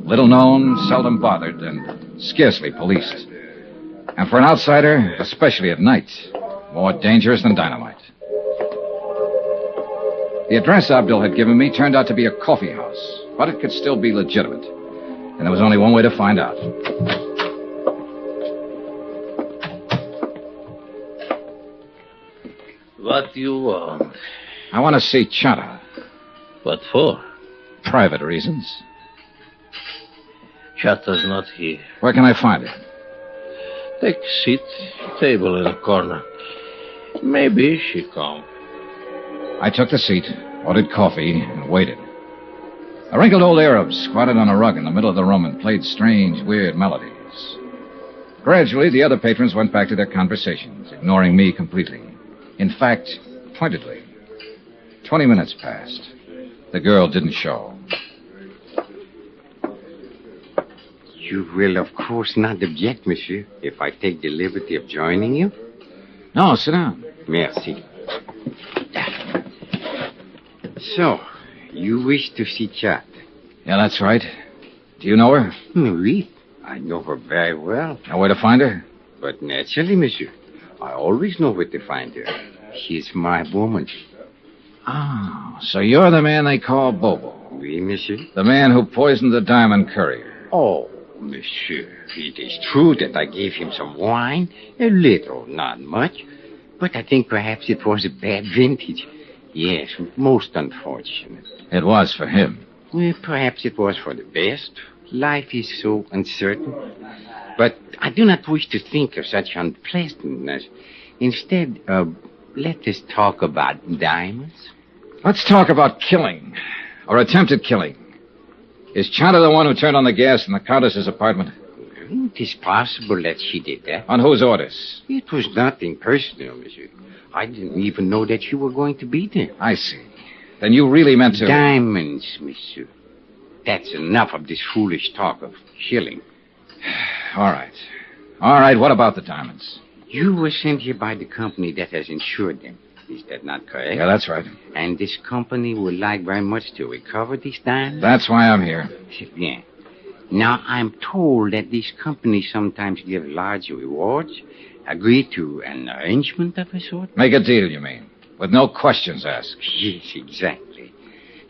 Little known, seldom bothered, and scarcely policed. And for an outsider, especially at night, more dangerous than dynamite. The address Abdul had given me turned out to be a coffee house, but it could still be legitimate. And there was only one way to find out. What do you want? I want to see Chata. What for? Private reasons. Chata's not here. Where can I find her? Take a seat. Table in the corner. Maybe she come. I took the seat, ordered coffee, and waited. A wrinkled old Arab squatted on a rug in the middle of the room and played strange, weird melodies. Gradually, the other patrons went back to their conversations, ignoring me completely. In fact, pointedly. 20 minutes passed. The girl didn't show. You will, of course, not object, monsieur, if I take the liberty of joining you? No, sit down. Merci. So, you wish to see Chat? Yeah, that's right. Do you know her? Oui, I know her very well. Know where to find her? But naturally, monsieur, I always know where to find her. She's my woman. Oh, so you're the man they call Bobo. Oui, monsieur. The man who poisoned the diamond courier. Oh, monsieur, it is true that I gave him some wine. A little, not much. But I think perhaps it was a bad vintage. Yes, most unfortunate. It was for him. Well, perhaps it was for the best. Life is so uncertain. But I do not wish to think of such unpleasantness. Instead, let us talk about diamonds. Let's talk about killing. Or attempted killing. Is Chanta the one who turned on the gas in the Countess's apartment? It is possible that she did that. On whose orders? It was nothing personal, monsieur. I didn't even know that you were going to be there. I see. Then you really meant to... Diamonds, monsieur. That's enough of this foolish talk of killing. All right. All right, what about the diamonds? You were sent here by the company that has insured them. Is that not correct? Yeah, that's right. And this company would like very much to recover these diamonds? That's why I'm here. C'est bien. Now, I'm told that these companies sometimes give large rewards. Agree to an arrangement of a sort? Make a deal, you mean? With no questions asked. Yes, exactly.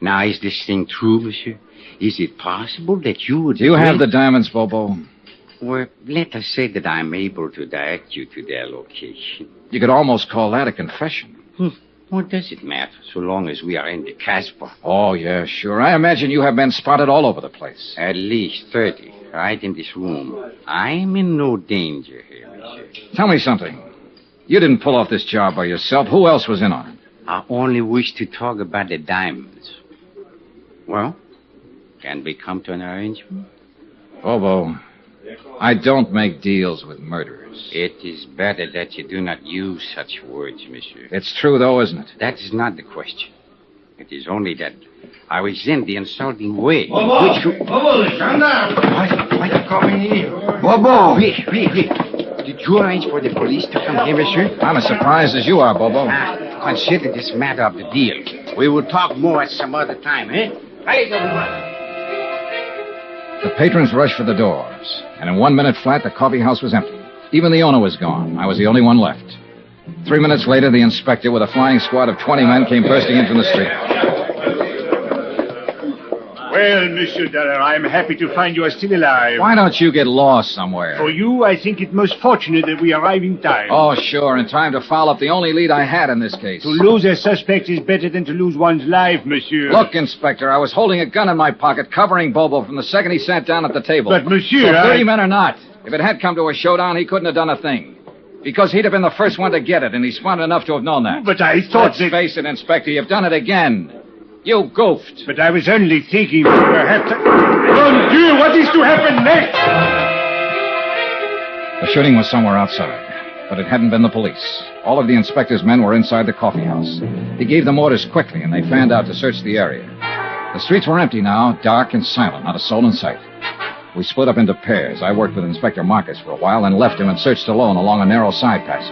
Now, is this thing true, monsieur? Is it possible that you would... Do you have the diamonds, Bobo? Well, let us say that I'm able to direct you to their location. You could almost call that a confession. What does it matter, so long as we are in the Casbah? Oh, yeah, sure. I imagine you have been spotted all over the place. At least 30, right in this room. I'm in no danger here, monsieur. Tell me something. You didn't pull off this job by yourself. Who else was in on it? I only wish to talk about the diamonds. Well, can we come to an arrangement? Bobo, I don't make deals with murderers. It is better that you do not use such words, monsieur. It's true, though, isn't it? That is not the question. It is only that I resent the insulting way in Bobo! which you... Bobo, stand down! Why you coming here? Bobo! Wait. Did you arrange for the police to come here, monsieur? I'm as surprised as you are, Bobo. Consider this matter of the deal. We will talk more at some other time, eh? Allez, everyone. The patrons rushed for the doors, and in 1 minute flat, the coffee house was empty. Even the owner was gone. I was the only one left. 3 minutes later, the inspector, with a flying squad of 20 men, came bursting in from the street. Well, Monsieur Dollar, I'm happy to find you are still alive. Why don't you get lost somewhere? For you, I think it most fortunate that we arrive in time. Oh, sure, in time to foul up the only lead I had in this case. To lose a suspect is better than to lose one's life, monsieur. Look, Inspector, I was holding a gun in my pocket, covering Bobo from the second he sat down at the table. But, monsieur, So 30 men or not, if it had come to a showdown, he couldn't have done a thing. Because he'd have been the first one to get it, and he's smart enough to have known that. But I thought Let's face it, Inspector, you've done it again. You goofed. But I was only thinking perhaps... Mon Dieu, what is to happen next? The shooting was somewhere outside, but it hadn't been the police. All of the inspector's men were inside the coffee house. He gave them orders quickly, and they fanned out to search the area. The streets were empty now, dark and silent, not a soul in sight. We split up into pairs. I worked with Inspector Marcus for a while, and left him and searched alone along a narrow side passage.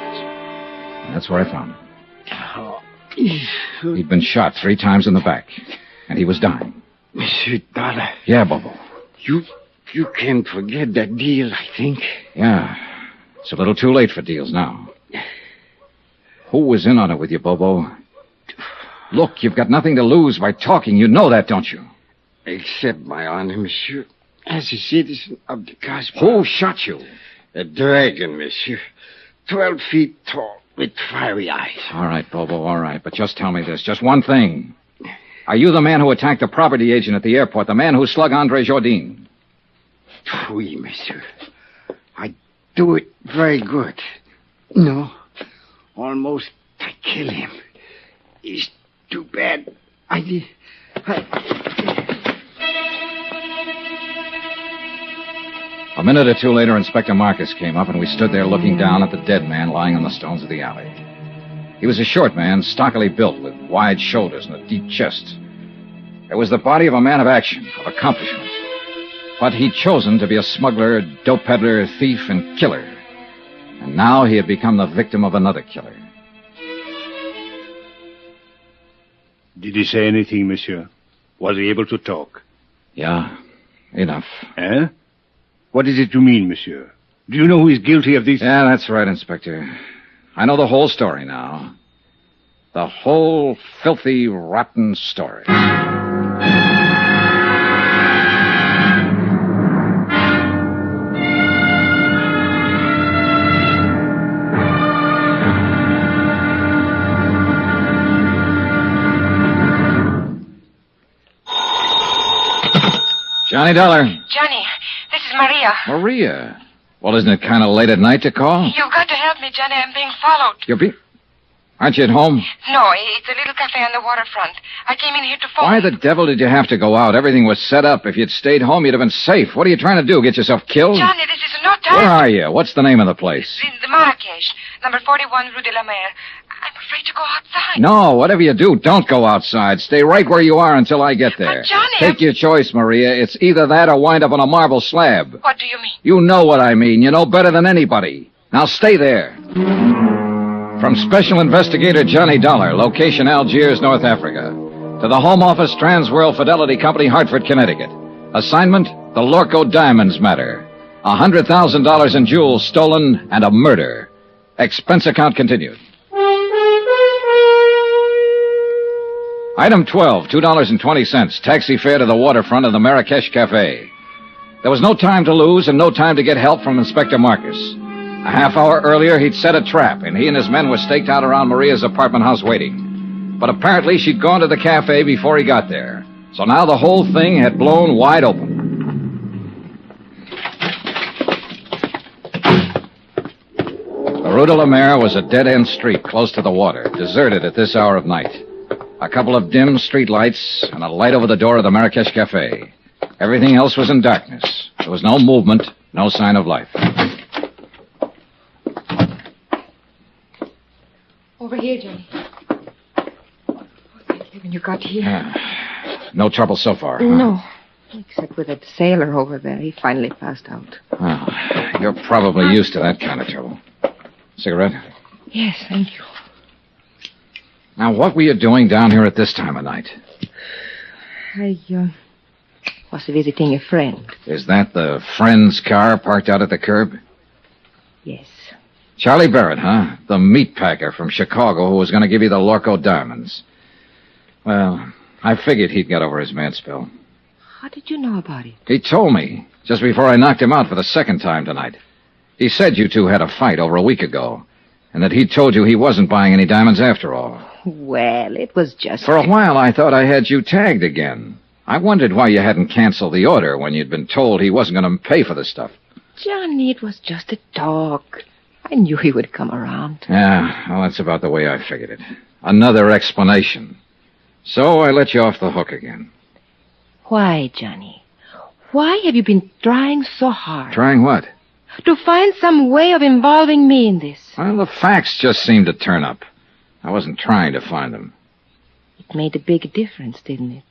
And that's where I found him. He'd been shot 3 times in the back, and he was dying. Monsieur Dollar. Yeah, Bobo. You can forget that deal, I think. Yeah. It's a little too late for deals now. Who was in on it with you, Bobo? Look, you've got nothing to lose by talking. You know that, don't you? Accept my honor, monsieur. As a citizen of the Casbah. Who shot you? A dragon, monsieur. 12 feet tall, with fiery eyes. All right, Bobo, all right. But just tell me this. Just one thing. Are you the man who attacked the property agent at the airport? The man who slugged Andre Jourdain? Oui, monsieur. I do it very good. No. Almost I kill him. It's too bad. A minute or two later, Inspector Marcus came up, and we stood there looking down at the dead man lying on the stones of the alley. He was a short man, stockily built, with wide shoulders and a deep chest. It was the body of a man of action, of accomplishment. But he'd chosen to be a smuggler, dope peddler, thief, and killer. And now he had become the victim of another killer. Did he say anything, monsieur? Was he able to talk? Yeah, enough. Eh? What is it you mean, monsieur? Do you know who is guilty of this? Yeah, that's right, Inspector. I know the whole story now. The whole filthy, rotten story. Johnny Dollar. Johnny, this is Maria. Maria. Well, isn't it kind of late at night to call? You've got to help me, Johnny. I'm being followed. Aren't you at home? No, it's a little cafe on the waterfront. I came in here to phone. Why the devil did you have to go out? Everything was set up. If you'd stayed home, you'd have been safe. What are you trying to do, get yourself killed? Johnny, this is no time. Where are you? What's the name of the place? In the Marrakesh, number 41 Rue de la Mer. I'm afraid to go outside. No, whatever you do, don't go outside. Stay right where you are until I get there. But Johnny... Take your choice, Maria. It's either that or wind up on a marble slab. What do you mean? You know what I mean. You know better than anybody. Now stay there. From Special Investigator Johnny Dollar, location Algiers, North Africa, to the Home Office Transworld Fidelity Company, Hartford, Connecticut. Assignment, the Lorcoe Diamonds matter. $100,000 in jewels stolen and a murder. Expense account continued. Item 12, $2.20, taxi fare to the waterfront of the Marrakesh Cafe. There was no time to lose and no time to get help from Inspector Marcus. A half hour earlier, he'd set a trap, and he and his men were staked out around Maria's apartment house waiting. But apparently she'd gone to the cafe before he got there. So now the whole thing had blown wide open. The Rue de la Mer was a dead-end street close to the water, deserted at this hour of night. A couple of dim street lights and a light over the door of the Marrakesh Cafe. Everything else was in darkness. There was no movement, no sign of life. Over here, Johnny. Oh, thank heaven you got here. No trouble so far, huh? No. Except with that sailor over there. He finally passed out. Well, you're probably used to that kind of trouble. Cigarette? Yes, thank you. Now, what were you doing down here at this time of night? I was visiting a friend. Is that the friend's car parked out at the curb? Yes. Charlie Barrett, huh? The meat packer from Chicago who was going to give you the Lorcoe diamonds. Well, I figured he'd got over his mad spell. How did you know about it? He told me, just before I knocked him out for the second time tonight. He said you two had a fight over a week ago, and that he told you he wasn't buying any diamonds after all. Well, it was just... For a while, I thought I had you tagged again. I wondered why you hadn't canceled the order when you'd been told he wasn't going to pay for the stuff. Johnny, it was just a talk. I knew he would come around. Yeah, well, that's about the way I figured it. Another explanation. So I let you off the hook again. Why, Johnny? Why have you been trying so hard? Trying what? To find some way of involving me in this. Well, the facts just seemed to turn up. I wasn't trying to find them. It made a big difference, didn't it?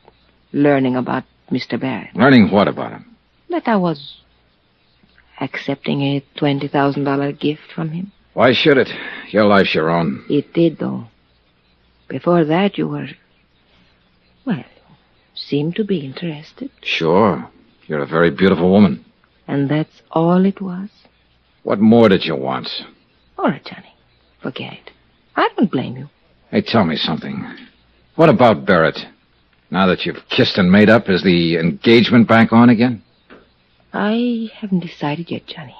Learning about Mr. Barrett. Learning what about him? That I was accepting a $20,000 gift from him. Why should it? Your life's your own. It did, though. Before that, you were... Well, seemed to be interested. Sure. You're a very beautiful woman. And that's all it was? What more did you want? All right, Johnny. Forget it. I don't blame you. Hey, tell me something. What about Barrett? Now that you've kissed and made up, is the engagement back on again? I haven't decided yet, Johnny.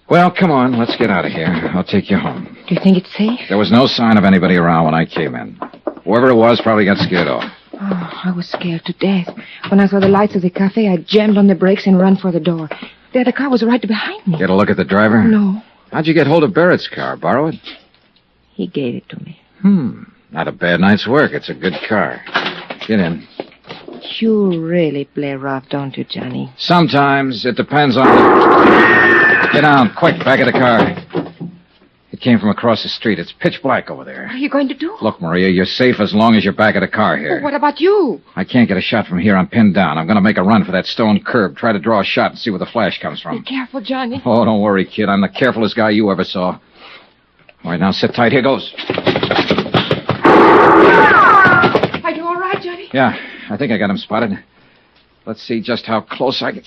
Well, come on, let's get out of here. I'll take you home. Do you think it's safe? There was no sign of anybody around when I came in. Whoever it was probably got scared off. Oh, I was scared to death. When I saw the lights of the cafe, I jammed on the brakes and ran for the door. There, the car was right behind me. Get a look at the driver? No. How'd you get hold of Barrett's car? Borrow it? He gave it to me. Not a bad night's work. It's a good car. Get in. You really play rough, don't you, Johnny? Sometimes. It depends on the... Get down, quick, back of the car. It came from across the street. It's pitch black over there. What are you going to do? Look, Maria, you're safe as long as you're back at the car here. But what about you? I can't get a shot from here. I'm pinned down. I'm going to make a run for that stone curb. Try to draw a shot and see where the flash comes Be from. careful, Johnny. Oh, don't worry, kid. I'm the carefulest guy you ever saw. All right, now sit tight. Here goes. Are you all right, Johnny? Yeah, I think I got him spotted. Let's see just how close I can...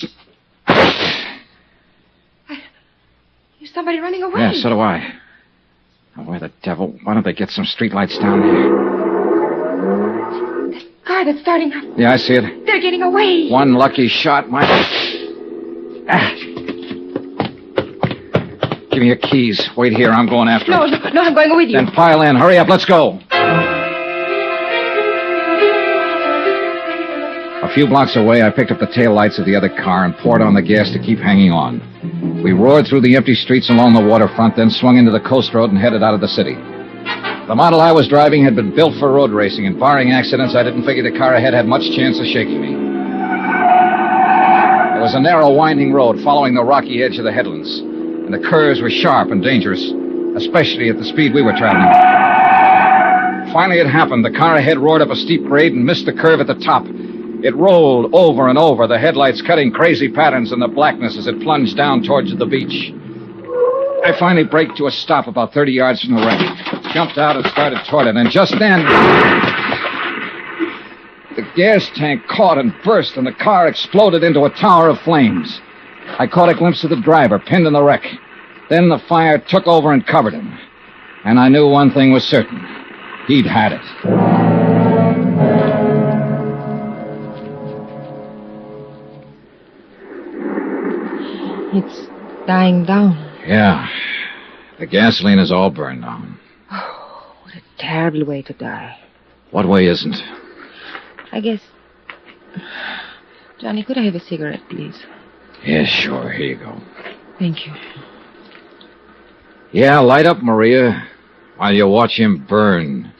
There's somebody running away. Yeah, so do I. Now, where the devil? Why don't they get some streetlights down there? That car that's starting up. Yeah, I see it. They're getting away. One lucky shot might... Give me your keys. Wait here. I'm going after No, them. no, I'm going with you. Then pile in. Hurry up. Let's go. A few blocks away, I picked up the taillights of the other car and poured on the gas to keep hanging on. We roared through the empty streets along the waterfront, then swung into the coast road and headed out of the city. The model I was driving had been built for road racing, and barring accidents, I didn't figure the car ahead had much chance of shaking me. It was a narrow, winding road following the rocky edge of the headlands, and the curves were sharp and dangerous, especially at the speed we were traveling. Finally, it happened. The car ahead roared up a steep grade and missed the curve at the top. It rolled over and over, the headlights cutting crazy patterns in the blackness as it plunged down towards the beach. I finally braked to a stop about 30 yards from the wreck, jumped out and started toward it, and just then... the gas tank caught and burst, and the car exploded into a tower of flames. I caught a glimpse of the driver, pinned in the wreck. Then the fire took over and covered him. And I knew one thing was certain. He'd had it. It's dying down. Yeah. The gasoline is all burned down. Oh, what a terrible way to die. What way isn't? I guess... Johnny, could I have a cigarette, please? Yeah, sure. Here you go. Thank you. Yeah, light up, Maria, while you watch him burn.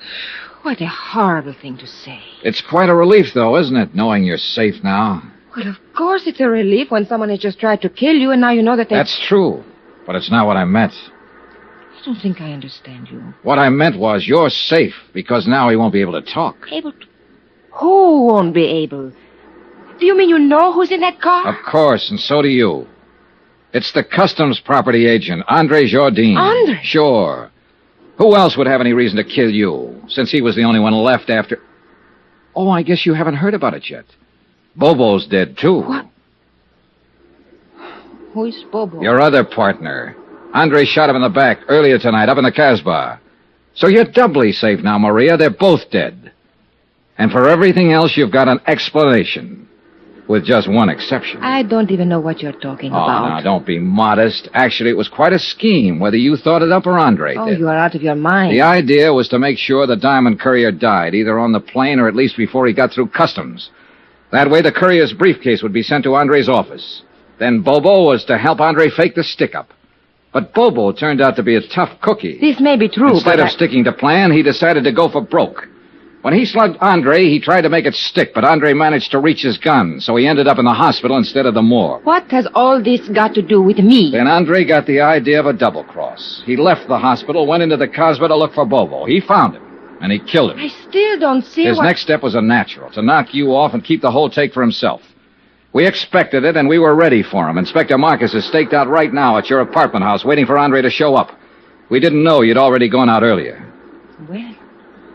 What a horrible thing to say. It's quite a relief, though, isn't it, knowing you're safe now? Well, of course it's a relief when someone has just tried to kill you and now you know that they... That's true, but it's not what I meant. I don't think I understand you. What I meant was you're safe, because now he won't be able to talk. Able to... Who won't be able? Do you mean you know who's in that car? Of course, and so do you. It's the customs property agent, Andre Jardine. Andre? Sure. Who else would have any reason to kill you, since he was the only one left after... Oh, I guess you haven't heard about it yet. Bobo's dead, too. What? Who is Bobo? Your other partner. Andre shot him in the back earlier tonight up in the Casbah. So you're doubly safe now, Maria. They're both dead. And for everything else, you've got an explanation. With just one exception. I don't even know what you're talking Oh, about. now, don't be modest. Actually, it was quite a scheme, whether you thought it up or Andre Oh, did. you are out of your mind. The idea was to make sure the diamond courier died, either on the plane or at least before he got through customs. That way, the courier's briefcase would be sent to Andre's office. Then Bobo was to help Andre fake the stick-up. But Bobo turned out to be a tough cookie. This may be true, Instead but of sticking to plan, he decided to go for broke. When he slugged Andre, he tried to make it stick, but Andre managed to reach his gun, so he ended up in the hospital instead of the morgue. What has all this got to do with me? Then Andre got the idea of a double-cross. He left the hospital, went into the Casbah to look for Bobo. He found him, and he killed him. I still don't see His what... next step was a natural, to knock you off and keep the whole take for himself. We expected it, and we were ready for him. Inspector Marcus is staked out right now at your apartment house, waiting for Andre to show up. We didn't know you'd already gone out earlier. Well,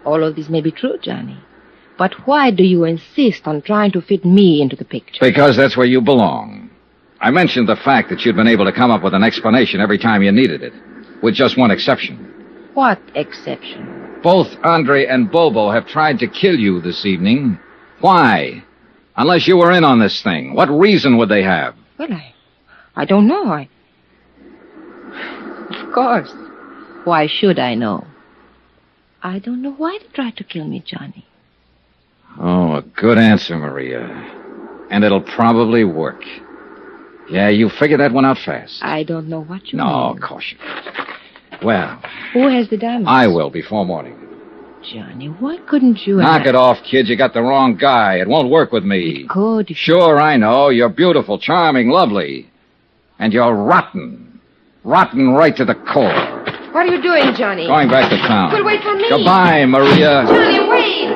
all of this may be true, Johnny. But why do you insist on trying to fit me into the picture? Because that's where you belong. I mentioned the fact that you'd been able to come up with an explanation every time you needed it, with just one exception. What exception? Both Andre and Bobo have tried to kill you this evening. Why? Unless you were in on this thing. What reason would they have? Well, I don't know. Of course. Why should I know? I don't know why they tried to kill me, Johnny. Oh, a good answer, Maria. And it'll probably work. Yeah, you figured that one out fast. I don't know what you No, mean. caution. Well, Who has the diamonds? I will before morning. Johnny, why couldn't you... Knock it off, kid. You got the wrong guy. It won't work with me. It could. Sure, I know. You're beautiful, charming, lovely. And you're rotten. Rotten right to the core. What are you doing, Johnny? Going back to town. Well, wait for me. Goodbye, Maria. Johnny, wait!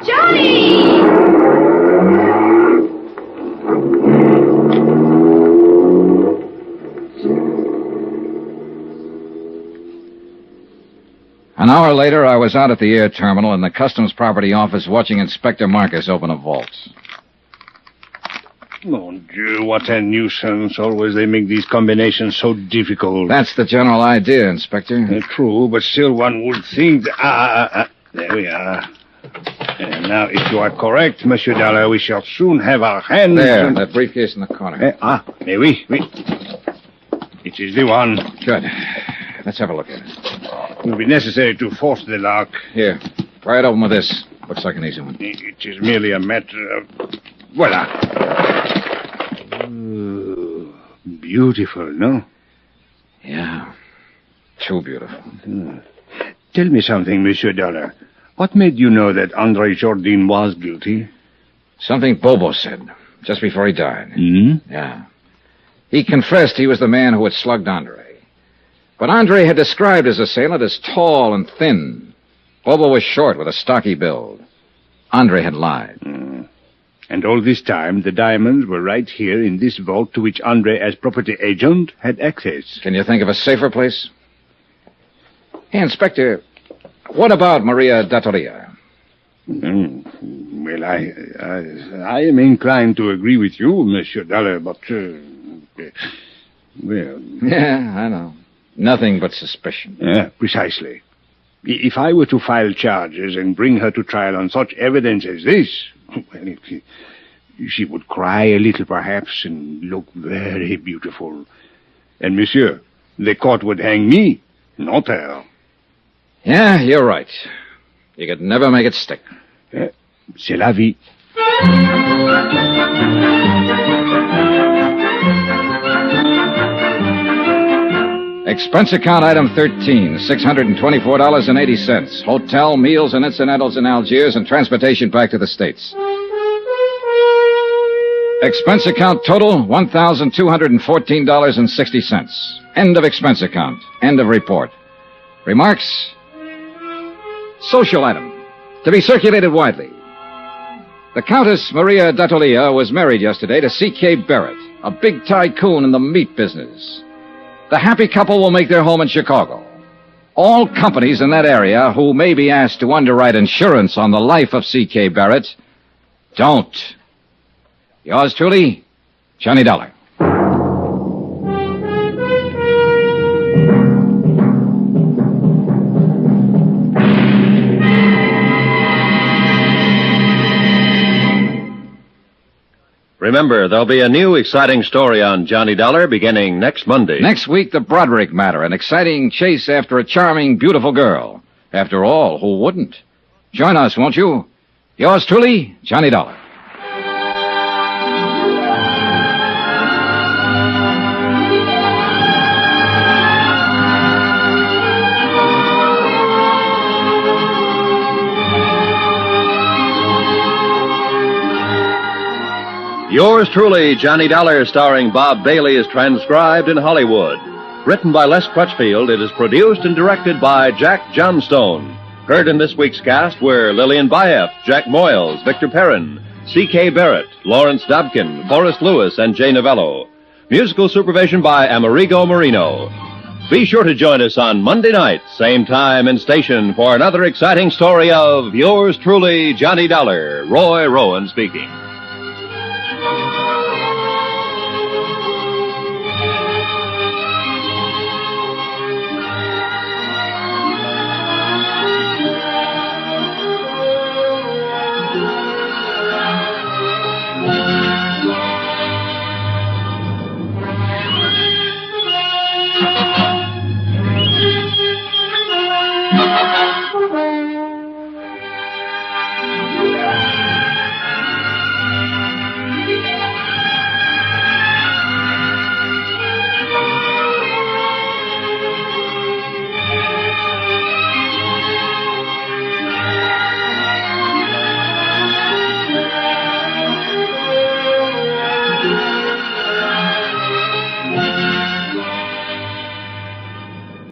Johnny! An hour later, I was out at the air terminal in the Customs Property Office watching Inspector Marcus open a vault. Mon Dieu, what a nuisance. Always they make these combinations so difficult. That's the general idea, Inspector. True, but still one would think... there we are. And now, if you are correct, Monsieur Dollar, we shall soon have our hands... There, that briefcase in the corner. Oui. It is the one. Good. Let's have a look at it. It will be necessary to force the lock. Here, pry it open with this. Looks like an easy one. It is merely a matter of... Voila. Beautiful, no? Yeah. Too beautiful. Tell me something, Monsieur Dollar. What made you know that Andre Jourdain was guilty? Something Bobo said, just before he died. Hmm? Yeah. He confessed he was the man who had slugged Andre. But Andre had described his assailant as tall and thin. Bobo was short with a stocky build. Andre had lied. And all this time, the diamonds were right here in this vault to which Andre, as property agent, had access. Can you think of a safer place? Hey, Inspector, what about Maria Dattoria? Well, I am inclined to agree with you, Monsieur Dollar, but, well... Yeah, I know. Nothing but suspicion. Yeah, precisely. If I were to file charges and bring her to trial on such evidence as this, well, she would cry a little, perhaps, and look very beautiful. And, monsieur, the court would hang me, not her. Yeah, you're right. You could never make it stick. C'est la vie. Expense account item 13, $624.80. Hotel, meals, and incidentals in Algiers and transportation back to the States. Expense account total, $1,214.60. End of expense account. End of report. Remarks? Social item. To be circulated widely. The Countess Maria Dattoria was married yesterday to C.K. Barrett, a big tycoon in the meat business. The happy couple will make their home in Chicago. All companies in that area who may be asked to underwrite insurance on the life of C.K. Barrett, don't. Yours truly, Johnny Dollar. Remember, there'll be a new exciting story on Johnny Dollar beginning next Monday. Next week, the Broderick matter, an exciting chase after a charming, beautiful girl. After all, who wouldn't? Join us, won't you? Yours truly, Johnny Dollar. Yours truly, Johnny Dollar, starring Bob Bailey, is transcribed in Hollywood. Written by Les Crutchfield, it is produced and directed by Jack Johnstone. Heard in this week's cast were Lillian Bayef, Jack Moyles, Victor Perrin, C.K. Barrett, Lawrence Dobkin, Forrest Lewis, and Jay Novello. Musical supervision by Amerigo Marino. Be sure to join us on Monday night, same time and station, for another exciting story of Yours truly, Johnny Dollar. Roy Rowan speaking.